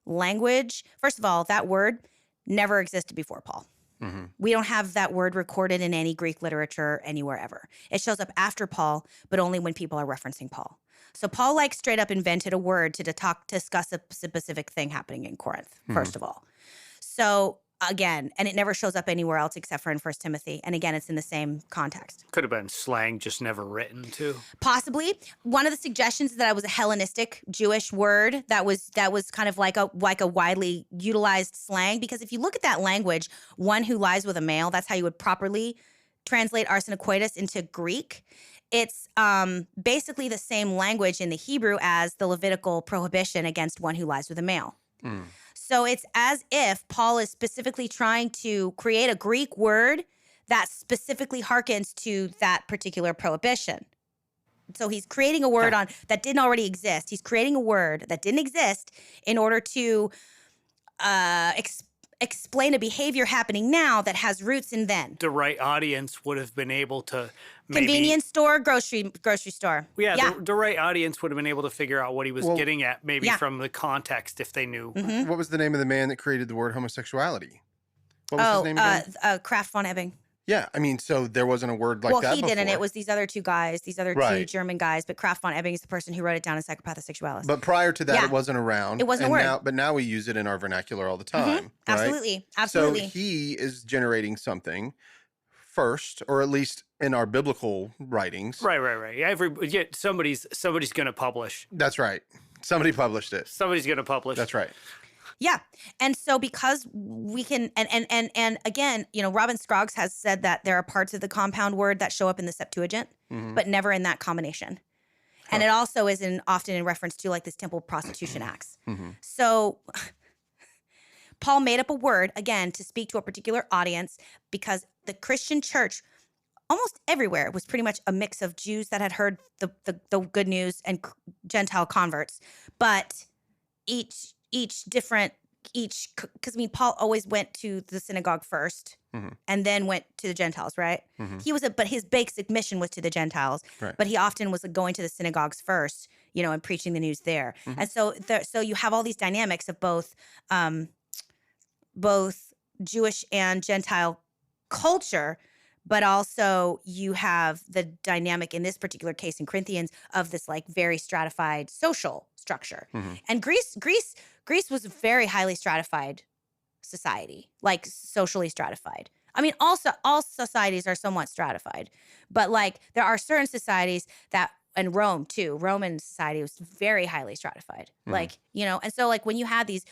language, first of all, that word never existed before Paul. We don't have that word recorded in any Greek literature anywhere ever. It shows up after Paul, but only when people are referencing Paul. So Paul like straight up invented a word to discuss a specific thing happening in Corinth, first of all. So again, and it never shows up anywhere else except for in 1 Timothy. And again, it's in the same context. Could have been slang, just never written too. Possibly. One of the suggestions is that it was a Hellenistic Jewish word that was kind of like a widely utilized slang. Because if you look at that language, one who lies with a male, that's how you would properly translate arsenokoides into Greek. It's basically the same language in the Hebrew as the Levitical prohibition against one who lies with a male. So it's as if Paul is specifically trying to create a Greek word that specifically harkens to that particular prohibition. So he's creating a word that didn't already exist. He's creating a word that didn't exist in order to explain a behavior happening now that has roots in then. The right audience would have been able to Convenience store, grocery store. Yeah. The right audience would have been able to figure out what he was getting at, maybe from the context if they knew. Mm-hmm. What was the name of the man that created the word homosexuality? What was his name again? Kraft von Ebing. Yeah, I mean, so there wasn't a word like that before. Well, he didn't. It was these other two guys, two German guys. But Kraft von Ebing is the person who wrote it down in Psychopathus Sexualis. But prior to that, it wasn't around. It wasn't a word. But now we use it in our vernacular all the time. Right? Absolutely. So he is generating something first, or at least in our biblical writings. Right. Somebody's going to publish. That's right. Somebody published it. Somebody's going to publish. That's right. Yeah. And so because we can, and again, Robin Scroggs has said that there are parts of the compound word that show up in the Septuagint, but never in that combination. And it also is often in reference to like this temple prostitution acts. So Paul made up a word, again, to speak to a particular audience because the Christian church almost everywhere was pretty much a mix of Jews that had heard the good news and Gentile converts. But because Paul always went to the synagogue first and then went to the Gentiles, right? But his basic mission was to the Gentiles, but he often was going to the synagogues first, and preaching the news there. And so you have all these dynamics of both Jewish and Gentile culture, but also you have the dynamic in this particular case in Corinthians of this like very stratified social structure. And Greece was a very highly stratified society, like socially stratified. I mean, also all societies are somewhat stratified, but like there are certain societies and Rome too, Roman society was very highly stratified. Like, and so like when you had these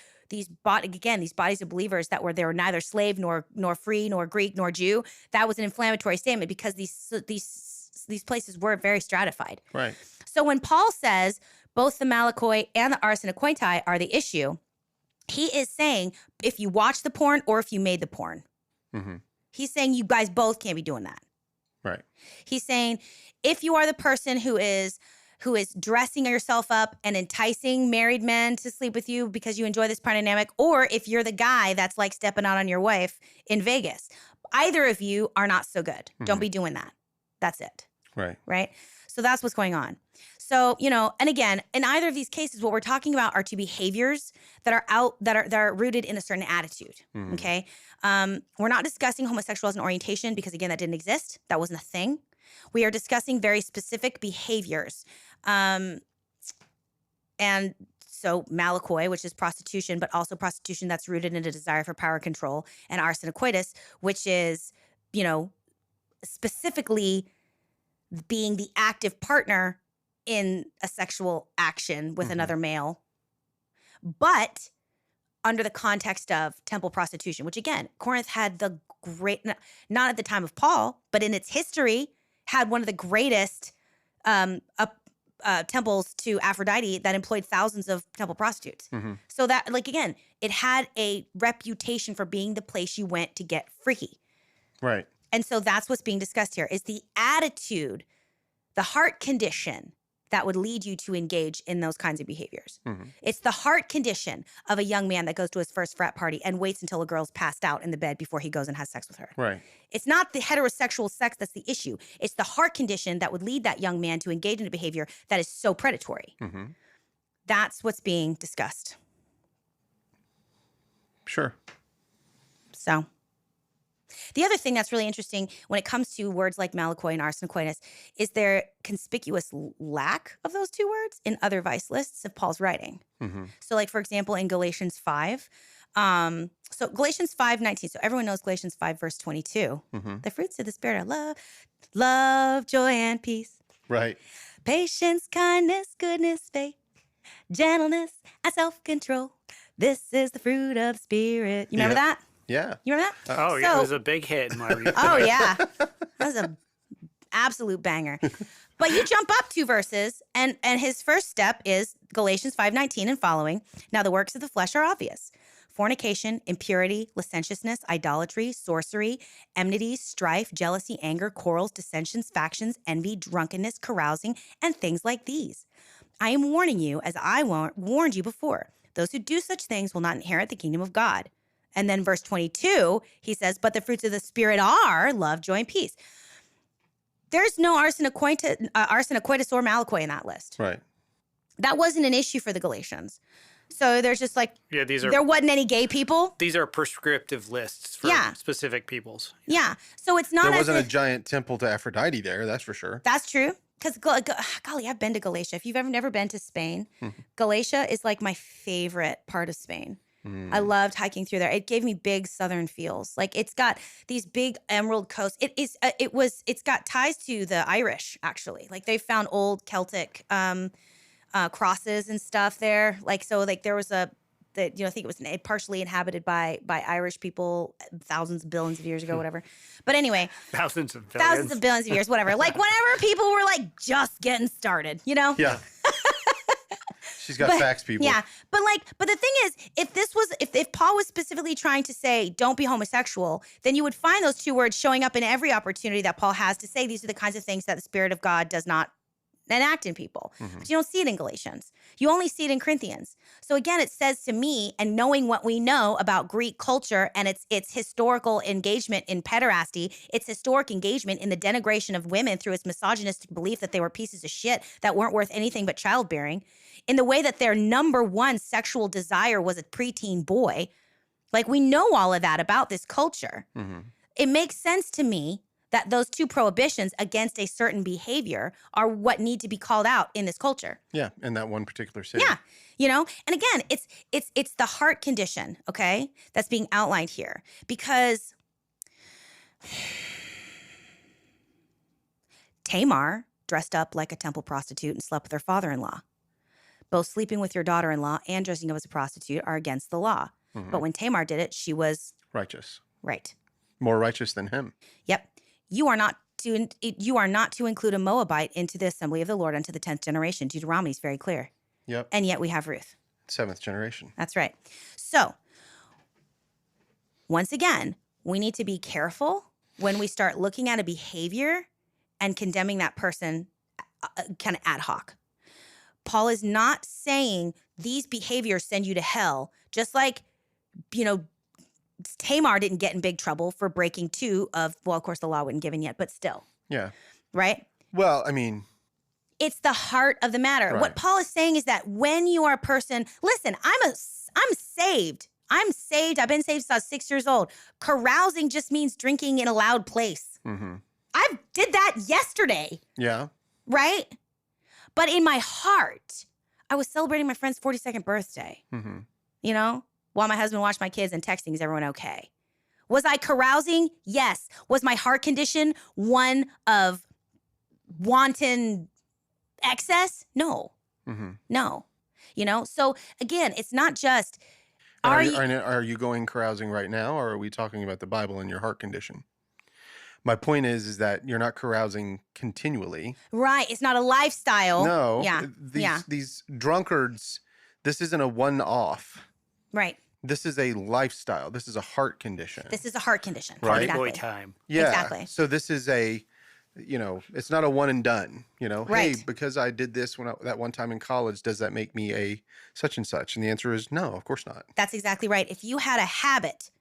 bodies of believers they were neither slave nor free nor Greek nor Jew, that was an inflammatory statement because these places were very stratified. Right. So when Paul says both the Malakoi and the Ars Anakoitai are the issue, he is saying if you watch the porn or if you made the porn. He's saying you guys both can't be doing that. Right. He's saying if you are the person who is dressing yourself up and enticing married men to sleep with you because you enjoy this part dynamic, or if you're the guy that's like stepping out on your wife in Vegas, either of you are not so good. Don't be doing that. That's it. Right. Right. So that's what's going on. So, and again, in either of these cases, what we're talking about are two behaviors that are rooted in a certain attitude. Okay. We're not discussing homosexual as an orientation because again, that didn't exist. That wasn't a thing. We are discussing very specific behaviors. And so Malakoi, which is prostitution, but also prostitution that's rooted in a desire for power control, and arsenokoitus, which is, specifically being the active partner in a sexual action with another male, but under the context of temple prostitution, which again, Corinth had the great, not at the time of Paul, but in its history, had one of the greatest temples to Aphrodite that employed thousands of temple prostitutes. So that, like, again, it had a reputation for being the place you went to get freaky. Right. And so that's what's being discussed here is the attitude, the heart condition that would lead you to engage in those kinds of behaviors. It's the heart condition of a young man that goes to his first frat party and waits until a girl's passed out in the bed before he goes and has sex with her. Right. It's not the heterosexual sex that's the issue. It's the heart condition that would lead that young man to engage in a behavior that is so predatory. That's what's being discussed. Sure. So the other thing that's really interesting when it comes to words like Malakoi and arsenokoitus is their conspicuous lack of those two words in other vice lists of Paul's writing. So like, for example, in Galatians 5, so Galatians 5:19, so everyone knows Galatians 5 verse 22. The fruits of the Spirit are love, joy, and peace. Right. Patience, kindness, goodness, faith, gentleness, and self-control. This is the fruit of the Spirit. You remember that? Yeah. You remember that? Oh, yeah. It was a big hit in my reading. Oh, yeah. That was an absolute banger. But you jump up 2 verses, and his first step is Galatians 5:19 and following. Now, the works of the flesh are obvious. fornication, impurity, licentiousness, idolatry, sorcery, enmity, strife, jealousy, anger, quarrels, dissensions, factions, envy, drunkenness, carousing, and things like these. I am warning you, as I warned you before. Those who do such things will not inherit the kingdom of God. And then verse 22, he says, but the fruits of the Spirit are love, joy, and peace. There's no arson, coitus, or malakoi in that list. Right. That wasn't an issue for the Galatians. So there's just like, there wasn't any gay people. These are prescriptive lists for specific peoples. Yeah. So it's not There wasn't a giant temple to Aphrodite there, that's for sure. That's true. Because, golly, I've been to Galatia. If you've ever never been to Spain, Galatia is like my favorite part of Spain. I loved hiking through there. It gave me big southern feels. Like it's got these big emerald coasts. It's got ties to the Irish actually. Like they found old Celtic crosses and stuff there. Like so, like there was I think it was partially inhabited by Irish people thousands of billions of years ago, whatever. But anyway, thousands of billions of years, whatever. Like whenever people were like just getting started, you know? Yeah. She's got facts, people. Yeah, but the thing is, if Paul was specifically trying to say don't be homosexual, then you would find those two words showing up in every opportunity that Paul has to say these are the kinds of things that the Spirit of God does not enact in people. But you don't see it in Galatians. You only see it in Corinthians. So again, it says to me, and knowing what we know about Greek culture and its historical engagement in pederasty, its historic engagement in the denigration of women through its misogynistic belief that they were pieces of shit that weren't worth anything but childbearing, in the way that their number one sexual desire was a preteen boy. Like we know all of that about this culture. It makes sense to me that those two prohibitions against a certain behavior are what need to be called out in this culture. Yeah, in that one particular city. Yeah, you know? And again, it's the heart condition, okay, that's being outlined here. Because Tamar dressed up like a temple prostitute and slept with her father-in-law. Both sleeping with your daughter-in-law and dressing up as a prostitute are against the law. But when Tamar did it, she was righteous. Right. More righteous than him. Yep. You are not to include a Moabite into the assembly of the Lord unto the 10th generation. Deuteronomy is very clear. Yep. And yet we have Ruth. 7th generation. That's right. So, once again, we need to be careful when we start looking at a behavior and condemning that person kind of ad hoc. Paul is not saying these behaviors send you to hell, just like, Tamar didn't get in big trouble for breaking of course the law wasn't given yet, but still. Yeah. Right? Well, I mean. It's the heart of the matter. Right. What Paul is saying is that when you are a person, listen, I'm saved. I'm saved. I've been saved since I was 6 years old. Carousing just means drinking in a loud place. I did that yesterday. Yeah. Right? But in my heart, I was celebrating my friend's 42nd birthday. While my husband watched my kids and texting, is everyone okay? Was I carousing? Yes. Was my heart condition one of wanton excess? No. No. So again, it's not just. Are you going carousing right now, or are we talking about the Bible and your heart condition? My point is that you're not carousing continually. Right. It's not a lifestyle. No. Yeah. These drunkards, this isn't a one-off. Right. This is a lifestyle. This is a heart condition. This is a heart condition. Right. Exactly. Boy time. Yeah. Exactly. So this is it's not a one and done, Right. Hey, because I did this that one time in college, does that make me a such and such? And the answer is no, of course not. That's exactly right. If you had a habit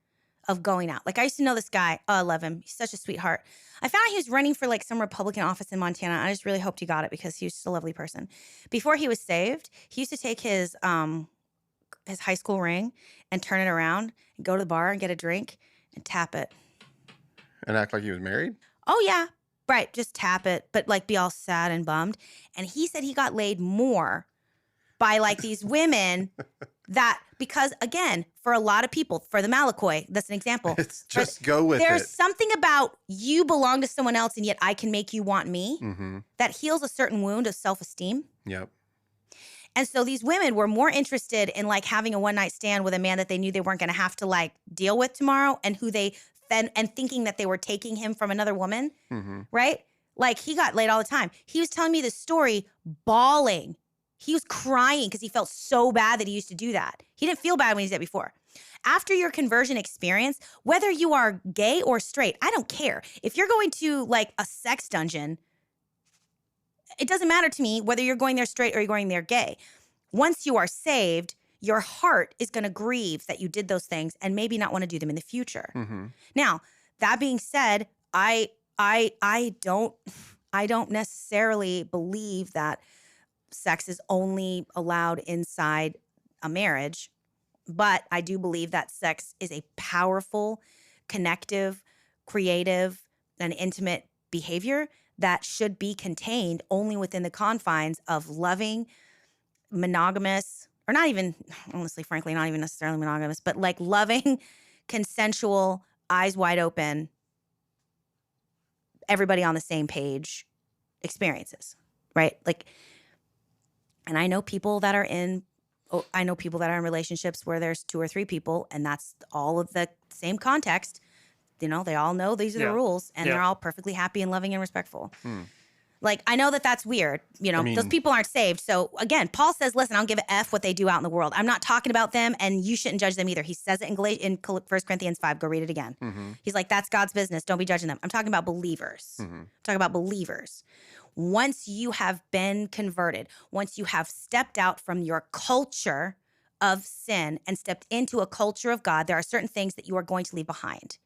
of going out, like I used to know this guy. Oh, I love him. He's such a sweetheart. I found out he was running for like some Republican office in Montana. I just really hoped he got it because he was just a lovely person. Before he was saved, he used to take his high school ring and turn it around and go to the bar and get a drink and tap it. And act like he was married? Oh, yeah. Right. Just tap it, but like be all sad and bummed. And he said he got laid more by like these women that, because again, for a lot of people, for the Malakoi, that's an example. It's just go with it. There's something about you belong to someone else and yet I can make you want me that heals a certain wound of self-esteem. Yep. And so these women were more interested in like having a one-night stand with a man that they knew they weren't going to have to like deal with tomorrow and who they and thinking that they were taking him from another woman, right? Like he got laid all the time. He was telling me this story bawling. He was crying because he felt so bad that he used to do that. He didn't feel bad when he did it before. After your conversion experience, whether you are gay or straight, I don't care. If you're going to like a sex dungeon, it doesn't matter to me whether you're going there straight or you're going there gay. Once you are saved, your heart is going to grieve that you did those things and maybe not want to do them in the future. Mm-hmm. Now, that being said, I don't necessarily believe that sex is only allowed inside a marriage, but I do believe that sex is a powerful, connective, creative, and intimate behavior that should be contained only within the confines of loving, monogamous, or not even, honestly, frankly, not even necessarily monogamous, but like loving, consensual, eyes wide open, everybody on the same page experiences, right? Like, and I know people that are in relationships where there's 2 or 3 people and that's all of the same context. You know, they all know these are the rules and they're all perfectly happy and loving and respectful. Like, I know that that's weird. You know, those people aren't saved. So again, Paul says, listen, I don't give a F what they do out in the world. I'm not talking about them and you shouldn't judge them either. He says it in 1 Corinthians 5. Go read it again. He's like, that's God's business. Don't be judging them. I'm talking about believers. I'm talking about believers. Once you have been converted, once you have stepped out from your culture of sin and stepped into a culture of God, there are certain things that you are going to leave behind.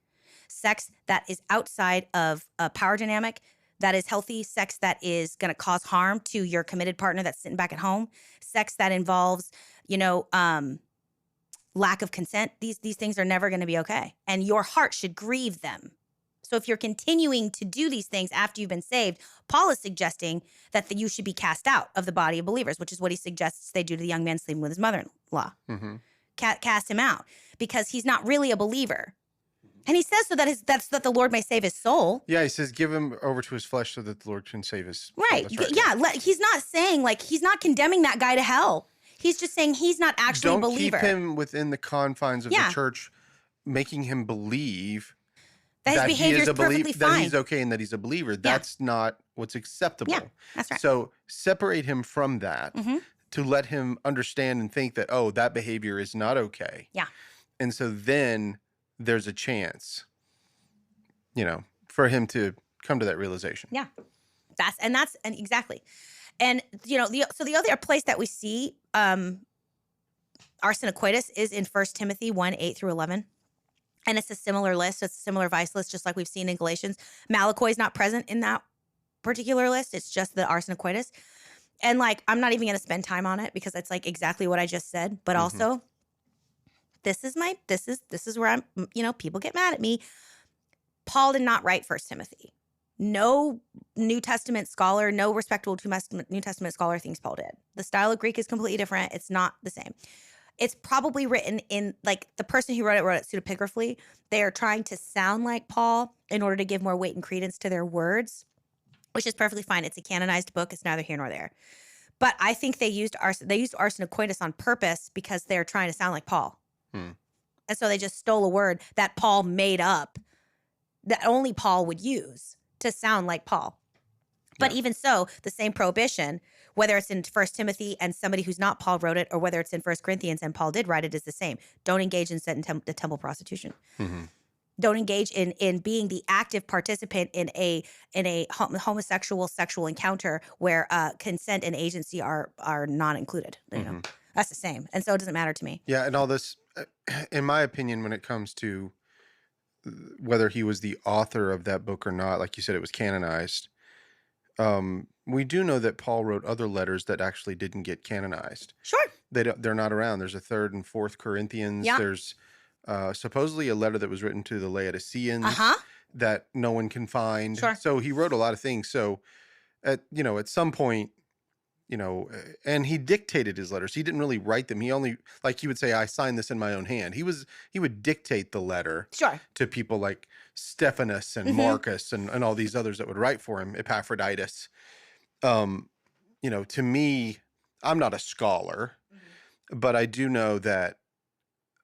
Sex that is outside of a power dynamic, that is healthy, sex that is going to cause harm to your committed partner that's sitting back at home, sex that involves, lack of consent. These things are never going to be okay. And your heart should grieve them. So if you're continuing to do these things after you've been saved, Paul is suggesting that you should be cast out of the body of believers, which is what he suggests they do to the young man sleeping with his mother-in-law. Cast him out because he's not really a believer. And he says so that the Lord may save his soul. Yeah, he says, give him over to his flesh so that the Lord can save his soul. Right. Yeah. He's not saying, like, he's not condemning that guy to hell. He's just saying he's not actually a believer. Don't keep him within the confines of the church, making him believe that his behavior is perfectly fine. That he's okay and that he's a believer. That's not what's acceptable. Yeah, that's right. So separate him from that to let him understand and think that, oh, that behavior is not okay. Yeah. And so then there's a chance, for him to come to that realization. Yeah. That's exactly. And, the other place that we see arson coitus is in 1 Timothy 1, 8 through 11. And it's a similar list. It's a similar vice list, just like we've seen in Galatians. Malakoi is not present in that particular list. It's just the arson coitus. And like, I'm not even going to spend time on it because it's like exactly what I just said. But also, this is where I'm, people get mad at me. Paul did not write 1 Timothy. No New Testament scholar, no respectable New Testament scholar thinks Paul did. The style of Greek is completely different. It's not the same. It's probably written in, like, the person who wrote it pseudepigraphically. They are trying to sound like Paul in order to give more weight and credence to their words, which is perfectly fine. It's a canonized book. It's neither here nor there. But I think they used arson coitus on purpose because they're trying to sound like Paul. And so they just stole a word that Paul made up that only Paul would use to sound like Paul. But even so, the same prohibition, whether it's in 1 Timothy and somebody who's not Paul wrote it, or whether it's in 1 Corinthians and Paul did write it, is the same. Don't engage in the temple prostitution. Don't engage in being the active participant in a homosexual sexual encounter where consent and agency are not included. That's the same. And so it doesn't matter to me. Yeah, and all this, in my opinion, when it comes to whether he was the author of that book or not, like you said, it was canonized. We do know that Paul wrote other letters that actually didn't get canonized. Sure. They're not around. There's a 3rd and 4th Corinthians. Yeah. There's supposedly a letter that was written to the Laodiceans that no one can find. Sure. So he wrote a lot of things. So at some point, and he dictated his letters. He didn't really write them. He only, like you would say, I signed this in my own hand. He would dictate the letter to people like Stephanus and Marcus and all these others that would write for him, Epaphroditus. To me, I'm not a scholar, but I do know that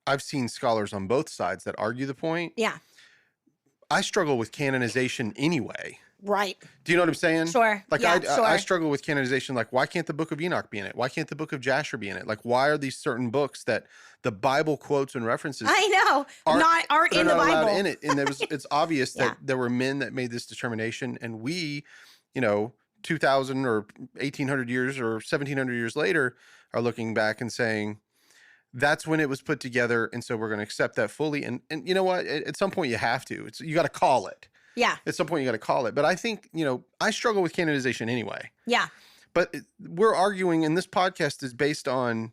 I've seen scholars on both sides that argue the point. Yeah. I struggle with canonization anyway. Right. Do you know what I'm saying? Sure. Like Yeah, I sure. struggle with canonization. Like, why can't the Book of Enoch be in it? Why can't the Book of Jasher be in it? Like, why are these certain books that the Bible quotes and references I know. Aren't they're in the not allowed Bible. in it? And it's obvious Yeah. that there were men that made this determination, and we, 2,000 or 1,800 years or 1,700 years later, are looking back and saying, that's when it was put together, and so we're going to accept that fully. And you know what? At some point, you have to. You got to call it. Yeah. At some point, you got to call it. But I think, I struggle with canonization anyway. Yeah. But we're arguing, and this podcast is based on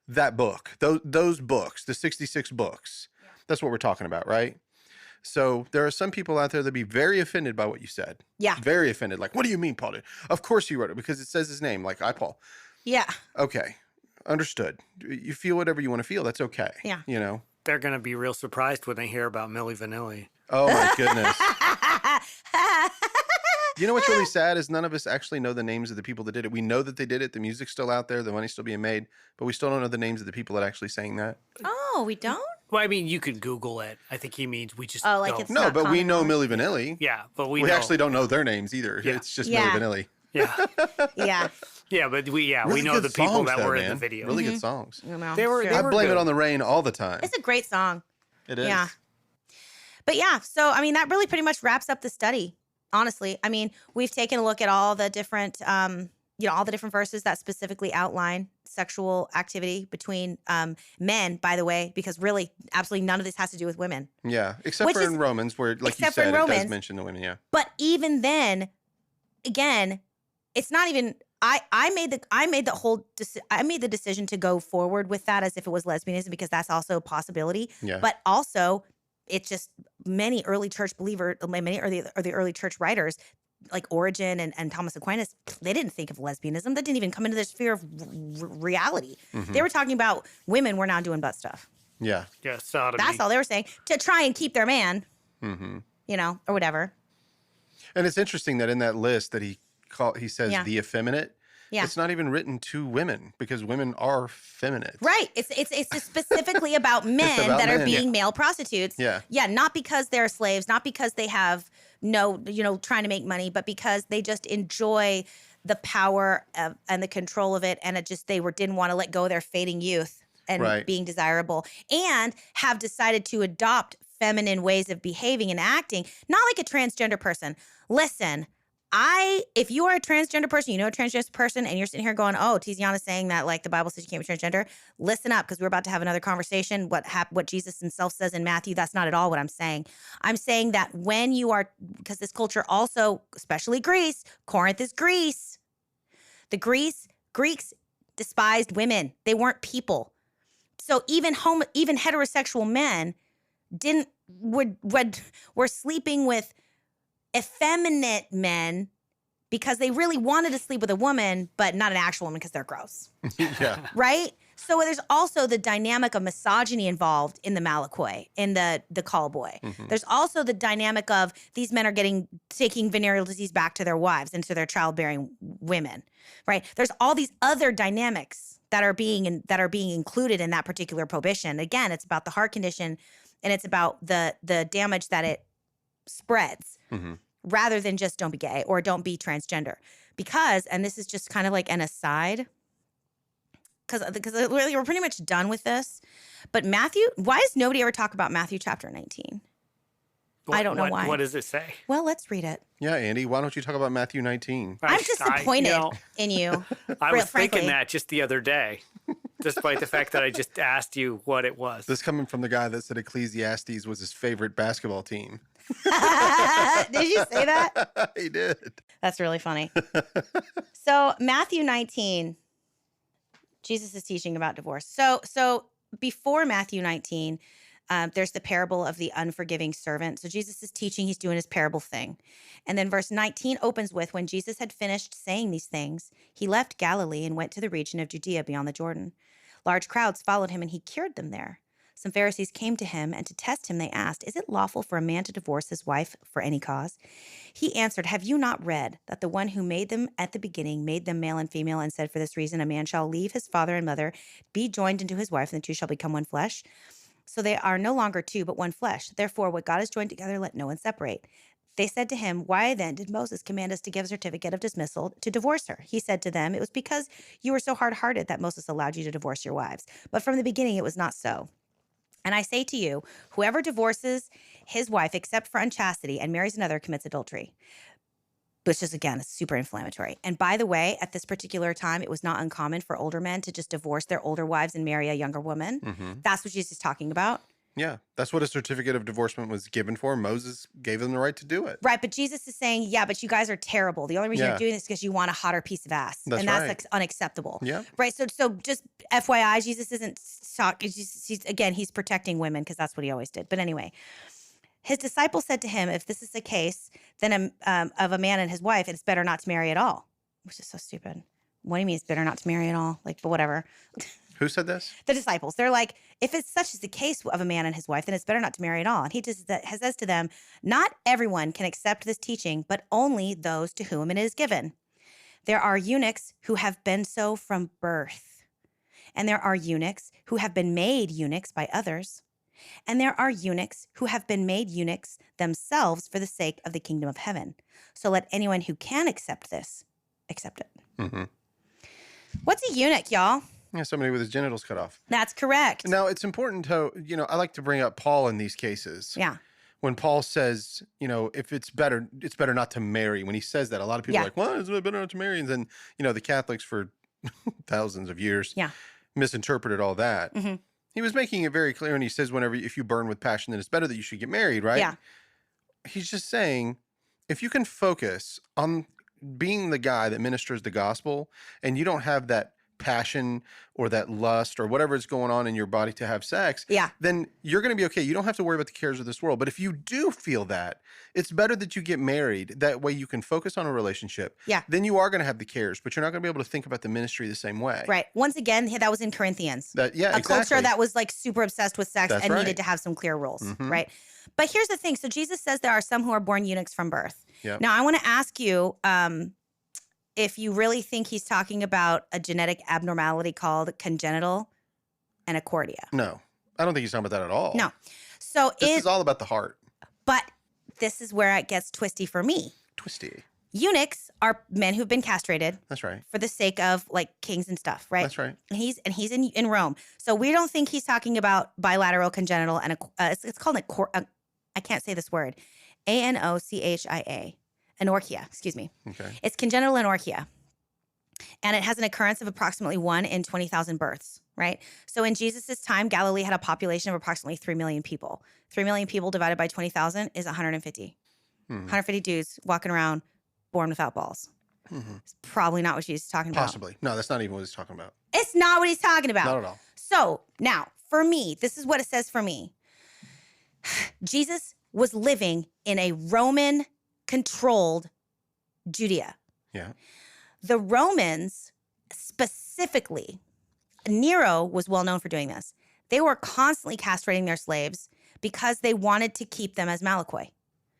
that book, those books, the 66 books. Yeah. That's what we're talking about, right? So there are some people out there that be very offended by what you said. Yeah. Very offended. Like, what do you mean, Paul? Of course you wrote it because it says his name, like I, Paul. Yeah. Okay. Understood. You feel whatever you want to feel. That's okay. Yeah. They're going to be real surprised when they hear about Milli Vanilli. Oh, my goodness. You know what's really sad is none of us actually know the names of the people that did it. We know that they did it. The music's still out there. The money's still being made. But we still don't know the names of the people that actually sang that. Oh, we don't? Well, I mean, you could Google it. I think he means we just Oh, like don't. it's No, not but we common know knowledge. Milli Vanilli. Yeah, but we We know. actually don't know their names either. Yeah. It's just Yeah. Milli Vanilli. Yeah, Yeah. yeah, but we Really know good the people songs, that though, were in man. the video. Really good songs. I know. They were- Sure. they I were- blame it good. on the rain all the time. It's a great song. It is. Yeah. But yeah, so I mean, that really pretty much wraps up the study. Honestly, I mean, we've taken a look at all the different, all the different verses that specifically outline sexual activity between men. By the way, because really, absolutely none of this has to do with women. Yeah. Except Which for is- in Romans, where, like you except for said, in it does Romans. mention the women. Yeah. But even then, again, it's not even. I made the decision to go forward with that as if it was lesbianism because that's also a possibility. Yeah. But also, it's just many early church the early church writers like Origen and Thomas Aquinas, they didn't think of lesbianism. That didn't even come into their sphere of reality. Mhm. They were talking about women were now doing butt stuff. Yeah. Yeah, sodomy. That's all they were saying to try and keep their man, Mm-hmm. or whatever. And it's interesting that in that list that he says Yeah. the effeminate. Yeah. It's not even written to women because women are feminine. Right. It's just specifically about men about that are men, being male prostitutes. Yeah. Yeah. Not because they're slaves, not because they have trying to make money, but because they just enjoy the power and the control of it. And they didn't want to let go of their fading youth and Right. being desirable and have decided to adopt feminine ways of behaving and acting, not like a transgender person. Listen, if you are a transgender person, a transgender person, and you're sitting here going, "Oh, Tiziana's saying that like the Bible says you can't be transgender," listen up because we're about to have another conversation. What Jesus himself says in Matthew, that's not at all what I'm saying. I'm saying that when you are, because this culture also, especially Greece, Corinth is Greece. The Greeks despised women; they weren't people. So even heterosexual men were sleeping with effeminate men because they really wanted to sleep with a woman, but not an actual woman because they're gross. Yeah. Right? So there's also the dynamic of misogyny involved in the Malakoi, in the call boy. Mhm. There's also the dynamic of these men are taking venereal disease back to their wives and to their childbearing women, right? There's all these other dynamics that are being included in that particular prohibition. Again, it's about the heart condition and it's about the damage that it spreads. Mm-hmm. Rather than just don't be gay or don't be transgender. Because, and this is just kind of like an aside, because really we're pretty much done with this. But Matthew, why does nobody ever talk about Matthew chapter 19? I don't know why. What does it say? Well, let's read it. Yeah, Andy, why don't you talk about Matthew 19? I'm disappointed in you. I was frankly. thinking that just the other day, despite the fact that I just asked you what it was. This coming from the guy that said Ecclesiastes was his favorite basketball team. Did you say that? He did. That's really funny. So Matthew 19, Jesus is teaching about divorce. So before Matthew 19, there's the parable of the unforgiving servant. So Jesus is teaching, he's doing his parable thing. And then verse 19 opens with, when Jesus had finished saying these things, he left Galilee and went to the region of Judea beyond the Jordan. Large crowds followed him and he cured them there. Some Pharisees came to him, and to test him, they asked, "Is it lawful for a man to divorce his wife for any cause?" He answered, "Have you not read that the one who made them at the beginning made them male and female, and said, for this reason, a man shall leave his father and mother, be joined into his wife, and the two shall become one flesh? So they are no longer two, but one flesh. Therefore, what God has joined together, let no one separate." They said to him, "Why then did Moses command us to give a certificate of dismissal to divorce her?" He said to them, "It was because you were so hard-hearted that Moses allowed you to divorce your wives. But from the beginning it was not so. And I say to you, whoever divorces his wife except for unchastity and marries another commits adultery." Which is, again, super inflammatory. And by the way, at this particular time, it was not uncommon for older men to just divorce their older wives and marry a younger woman. That's what Jesus is talking about. Yeah, that's what a certificate of divorcement was given for. Moses gave them the right to do it. Right, but Jesus is saying, yeah, but you guys are terrible. The only reason you're doing this is because you want a hotter piece of ass. That's and that's right. like unacceptable. Yeah. Right, so just FYI, Jesus isn't talking, he's protecting women because that's what he always did. But anyway, his disciples said to him, if this is the case, then of a man and his wife, it's better not to marry at all, which is so stupid. What do you mean it's better not to marry at all? Like, but whatever. Who said this? The disciples. They're like, if it's such as the case of a man and his wife, then it's better not to marry at all. And he says to them, not everyone can accept this teaching, but only those to whom it is given. There are eunuchs who have been so from birth, and there are eunuchs who have been made eunuchs by others, and there are eunuchs who have been made eunuchs themselves for the sake of the kingdom of heaven. So let anyone who can accept this, accept it. Mm-hmm. What's a eunuch, y'all? Yeah, somebody with his genitals cut off. That's correct. Now, it's important to, I like to bring up Paul in these cases. Yeah. When Paul says, if it's better not to marry. When he says that, a lot of people are like, well, it's better not to marry. And then, the Catholics for thousands of years misinterpreted all that. Mm-hmm. He was making it very clear. And he says, if you burn with passion, then it's better that you should get married, right? Yeah. He's just saying, if you can focus on being the guy that ministers the gospel and you don't have that passion or that lust or whatever is going on in your body to have sex, then you're going to be okay. You don't have to worry about the cares of this world. But if you do feel that, it's better that you get married. That way you can focus on a relationship. Yeah. Then you are going to have the cares, but you're not going to be able to think about the ministry the same way. Right. Once again, that was in Corinthians. Exactly. Culture that was like super obsessed with sex That's and right. needed to have some clear rules, Mm-hmm. right? But here's the thing. So Jesus says there are some who are born eunuchs from birth. Yep. Now, I want to ask you, if you really think he's talking about a genetic abnormality called congenital anacordia. No, I don't think he's talking about that at all. No. So this is all about the heart. But this is where it gets twisty for me. Twisty. Eunuchs are men who've been castrated. That's right. For the sake of like kings and stuff, right? That's right. And he's in Rome. So we don't think he's talking about bilateral congenital and it's called I can't say this word. Anochia. Anorchia, excuse me. Okay. It's congenital anorchia. And it has an occurrence of approximately 1 in 20,000 births, right? So in Jesus' time, Galilee had a population of approximately 3 million people. 3 million people divided by 20,000 is 150. 150 dudes walking around born without balls. Mm-hmm. It's probably not what Jesus is talking about. Possibly. No, that's not even what he's talking about. It's not what he's talking about. Not at all. So now, for me, this is what it says for me. Jesus was living in a Roman-controlled Judea. Yeah. The Romans specifically, Nero was well known for doing this. They were constantly castrating their slaves because they wanted to keep them as Malakoi.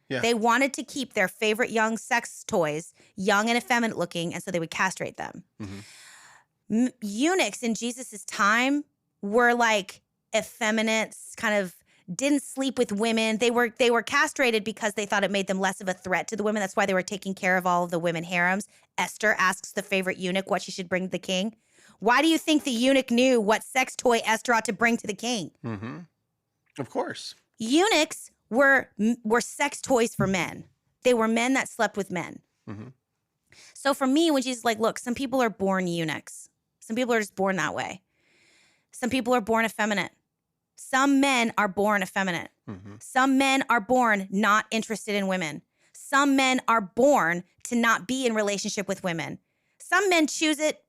Yeah. They wanted to keep their favorite young sex toys young and effeminate looking, and so they would castrate them. Mm-hmm. Eunuchs in Jesus' time were like effeminate, kind of didn't sleep with women. They were castrated because they thought it made them less of a threat to the women. That's why they were taking care of all of the women harems. Esther asks the favorite eunuch what she should bring to the king. Why do you think the eunuch knew what sex toy Esther ought to bring to the king? Mm-hmm. Of course. Eunuchs were sex toys for men. They were men that slept with men. Mm-hmm. So for me, when she's like, look, some people are born eunuchs. Some people are just born that way. Some people are born effeminate. Some men are born effeminate. Mm-hmm. Some men are born not interested in women. Some men are born to not be in relationship with women. Some men choose it,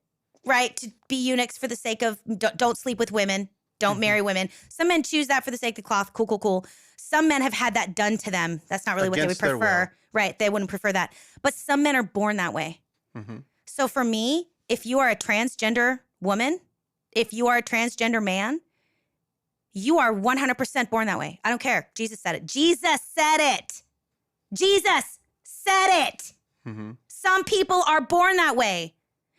right, to be eunuchs for the sake of don't sleep with women, don't marry women. Some men choose that for the sake of cloth, cool. Some men have had that done to them. That's not really what they would prefer. Right, they wouldn't prefer that. But some men are born that way. Mm-hmm. So for me, if you are a transgender woman, if you are a transgender man, you are 100% born that way. I don't care. Jesus said it. Jesus said it. Jesus said it. Mm-hmm. Some people are born that way.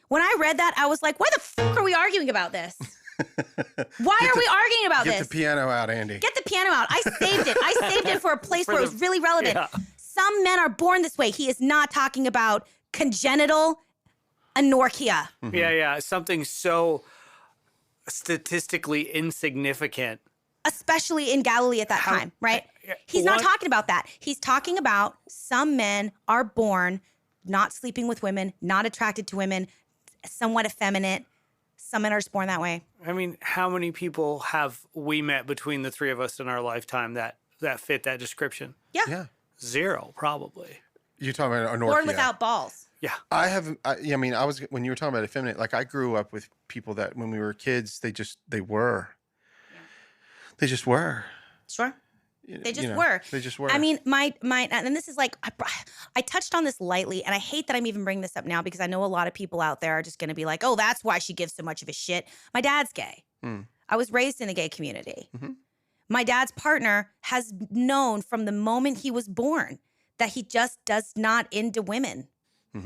When I read that, I was like, why the fuck are we arguing about this? Why are we arguing about this? Get the piano out, Andy. Get the piano out. I saved it. I saved it for a place where it was really relevant. Yeah. some men are born this way. He is not talking about congenital anorexia. Yeah. Something so statistically insignificant. Especially in Galilee at that time, right? He's not talking about that. He's talking about some men are born not sleeping with women, not attracted to women, somewhat effeminate. Some men are just born that way. I mean, how many people have we met between the three of us in our lifetime that fit that description? Yeah. 0, probably. You're talking about anorexia. Born without balls. Yeah. I was when you were talking about effeminate, like I grew up with people that when we were kids, they were. Yeah. They just were. Sure. They just were. They just were. I mean, my, and this is like, I touched on this lightly, and I hate that I'm even bringing this up now because I know a lot of people out there are just going to be like, oh, that's why she gives so much of a shit. My dad's gay. I was raised in a gay community. My dad's partner has known from the moment he was born that he just does not into women.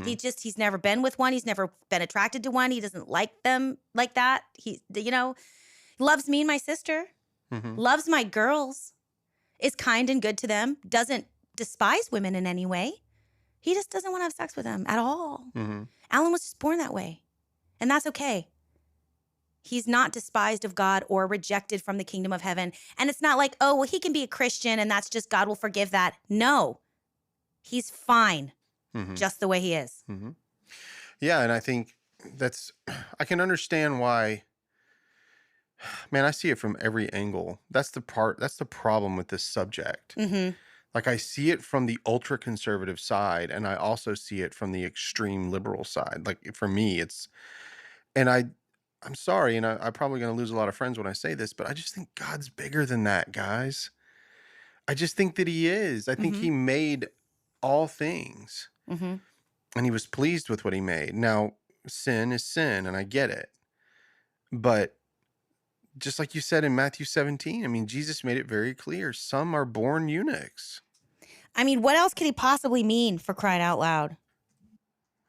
He's never been with one. He's never been attracted to one. He doesn't like them like that. He, loves me and my sister, loves my girls, is kind and good to them, doesn't despise women in any way. He just doesn't want to have sex with them at all. Alan was just born that way, and that's okay. He's not despised of God or rejected from the kingdom of heaven. And it's not like, oh, well, he can be a Christian and that's just God will forgive that. No, he's fine just the way he is. Yeah, and I think I can understand why. Man, I see it from every angle. That's the problem with this subject. Like I see it from the ultra conservative side, and I also see it from the extreme liberal side. Like for me, I'm sorry, and I'm probably going to lose a lot of friends when I say this, but I just think God's bigger than that, guys. I just think that he is. I think he made all things, and he was pleased with what he made. Now, sin is sin, and I get it. But just like you said in Matthew 17, I mean, Jesus made it very clear. Some are born eunuchs. I mean, what else could he possibly mean, for crying out loud?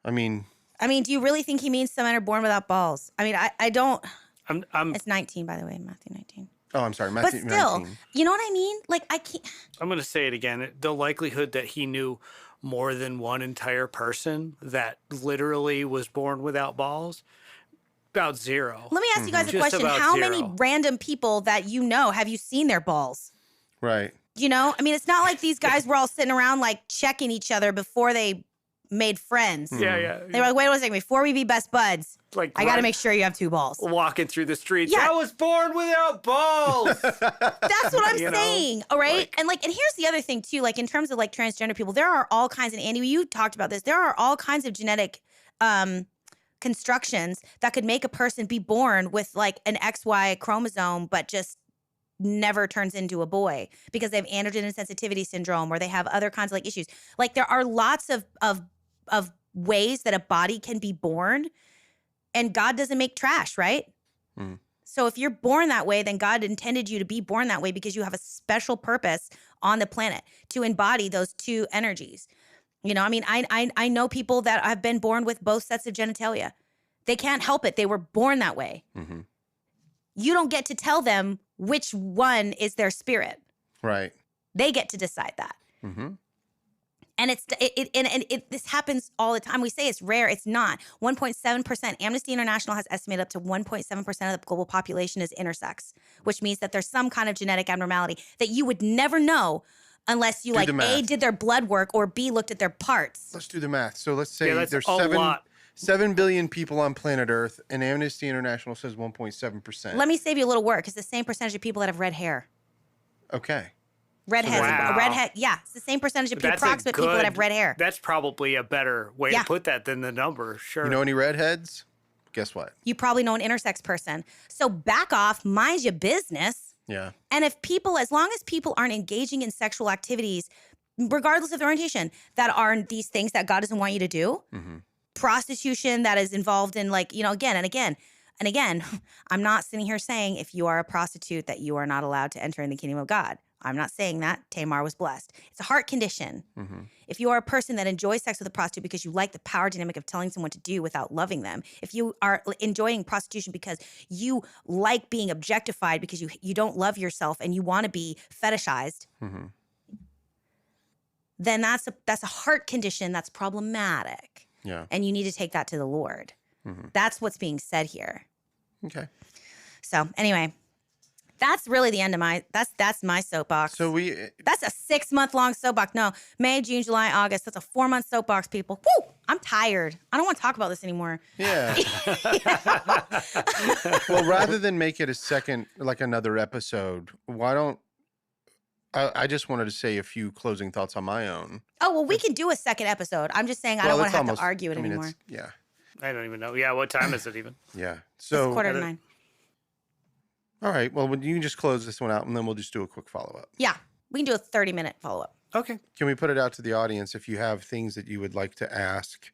I mean, do you really think he means some men are born without balls? I mean, I don't. It's 19, by the way, Matthew 19. Oh, I'm sorry, Matthew 19. But still, you know what I mean? Like, I can't. I'm going to say it again. The likelihood that he knew more than one entire person that literally was born without balls, about 0. Let me ask you guys a Just question. about How 0. many random people that have you seen their balls? Right. I mean, it's not like these guys were all sitting around like checking each other before they made friends. Yeah. They were like, wait a second, before we be best buds, Like I got to make sure you have 2 balls. Walking through the streets. Yeah. I was born without balls. That's what I'm You know, saying. All right. like- And here's the other thing too, like in terms of like transgender people, there are all kinds, and Andy, you talked about this, there are all kinds of genetic constructions that could make a person be born with like an XY chromosome, but just never turns into a boy because they have androgen insensitivity syndrome or they have other kinds of like issues. Like there are lots of ways that a body can be born, and God doesn't make trash, right? So if you're born that way, then God intended you to be born that way because you have a special purpose on the planet to embody those 2 energies. I mean, I know people that have been born with both sets of genitalia. They can't help it. They were born that way. You don't get to tell them which one is their spirit. Right. They get to decide that. And this happens all the time. We say it's rare. It's not. 1.7%. Amnesty International has estimated up to 1.7% of the global population is intersex, which means that there's some kind of genetic abnormality that you would never know unless you A, did their blood work, or B, looked at their parts. Let's do the math. So let's say there's a lot. 7 billion people on planet Earth, and Amnesty International says 1.7%. Let me save you a little work. It's the same percentage of people that have red hair. Okay. Redheads. Wow. Redhead. Yeah, it's the same percentage of That's approximate people that have red hair. That's probably a better way to put that than the number. Sure. You know any redheads? Guess what? You probably know an intersex person. So back off, mind your business. Yeah. And as long as people aren't engaging in sexual activities, regardless of their orientation, that are these things that God doesn't want you to do, prostitution that is involved in again and again. And again, I'm not sitting here saying if you are a prostitute that you are not allowed to enter in the kingdom of God. I'm not saying that. Tamar was blessed. It's a heart condition. If you are a person that enjoys sex with a prostitute because you like the power dynamic of telling someone to do without loving them, if you are enjoying prostitution because you like being objectified because you don't love yourself and you want to be fetishized, then that's a heart condition that's problematic. Yeah. And you need to take that to the Lord. That's what's being said here. Okay. So anyway, that's really the end of that's my soapbox. So that's a 6-month-long soapbox. No, May, June, July, August. That's a 4-month soapbox, people. Woo! I'm tired. I don't want to talk about this anymore. Yeah. Well, rather than make it a second, like another episode, why don't I just wanted to say a few closing thoughts on my own. Oh, well, we can do a second episode. I'm just saying I don't want to have to argue it anymore. Yeah. I don't even know. Yeah, what time is it even? Yeah. So it's 8:45. All right. Well, you can just close this one out, and then we'll just do a quick follow-up. Yeah. We can do a 30-minute follow-up. Okay. Can we put it out to the audience if you have things that you would like to ask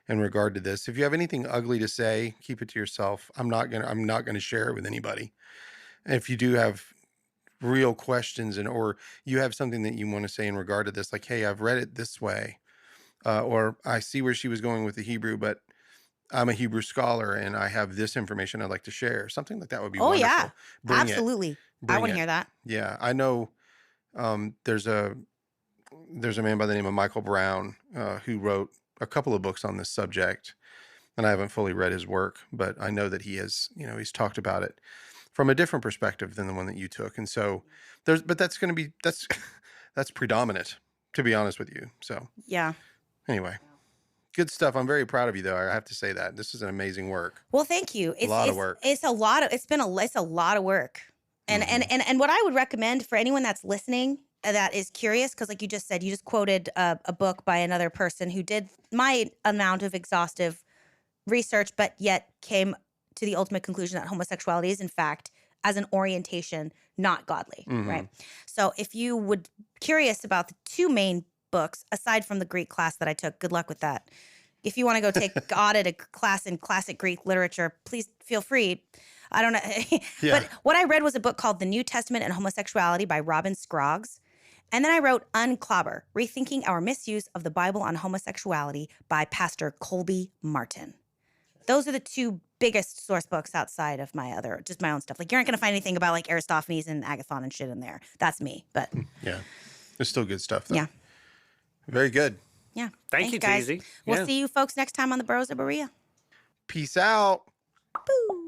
in regard to this? If you have anything ugly to say, keep it to yourself. I'm not gonna share it with anybody. And if you do have real questions or you have something that you want to say in regard to this, like, hey, I've read it this way, or I see where she was going with the Hebrew, but I'm a Hebrew scholar and I have this information I'd like to share. Something like that would be wonderful. Yeah. Bring Absolutely. I want to hear that. Yeah. I know there's a man by the name of Michael Brown who wrote a couple of books on this subject, and I haven't fully read his work, but I know that he has, he's talked about it from a different perspective than the one that you took. And so that's predominant, to be honest with you. So yeah. Anyway. Good stuff. I'm very proud of you, though. I have to say that this is an amazing work. Well, thank you. It's a lot of work. It's a lot of work. And what I would recommend for anyone that's listening that is curious, because like you just said, you just quoted a book by another person who did my amount of exhaustive research, but yet came to the ultimate conclusion that homosexuality is, in fact, as an orientation, not godly, right? So if you would curious about the two main books, aside from the Greek class that I took, good luck with that. If you want to go take audit a class in classic Greek literature, please feel free. I don't know. Yeah. But what I read was a book called The New Testament and Homosexuality by Robin Scroggs. And then I wrote Unclobber, Rethinking Our Misuse of the Bible on Homosexuality by Pastor Colby Martin. Those are the two biggest source books outside of my own stuff. Like, you aren't going to find anything about like Aristophanes and Agathon and shit in there. That's me. But yeah, there's still good stuff, though. Yeah. Very good. Yeah. Thank you, guys. Tizi. We'll see you folks next time on the Bros of Berea. Peace out. Boo.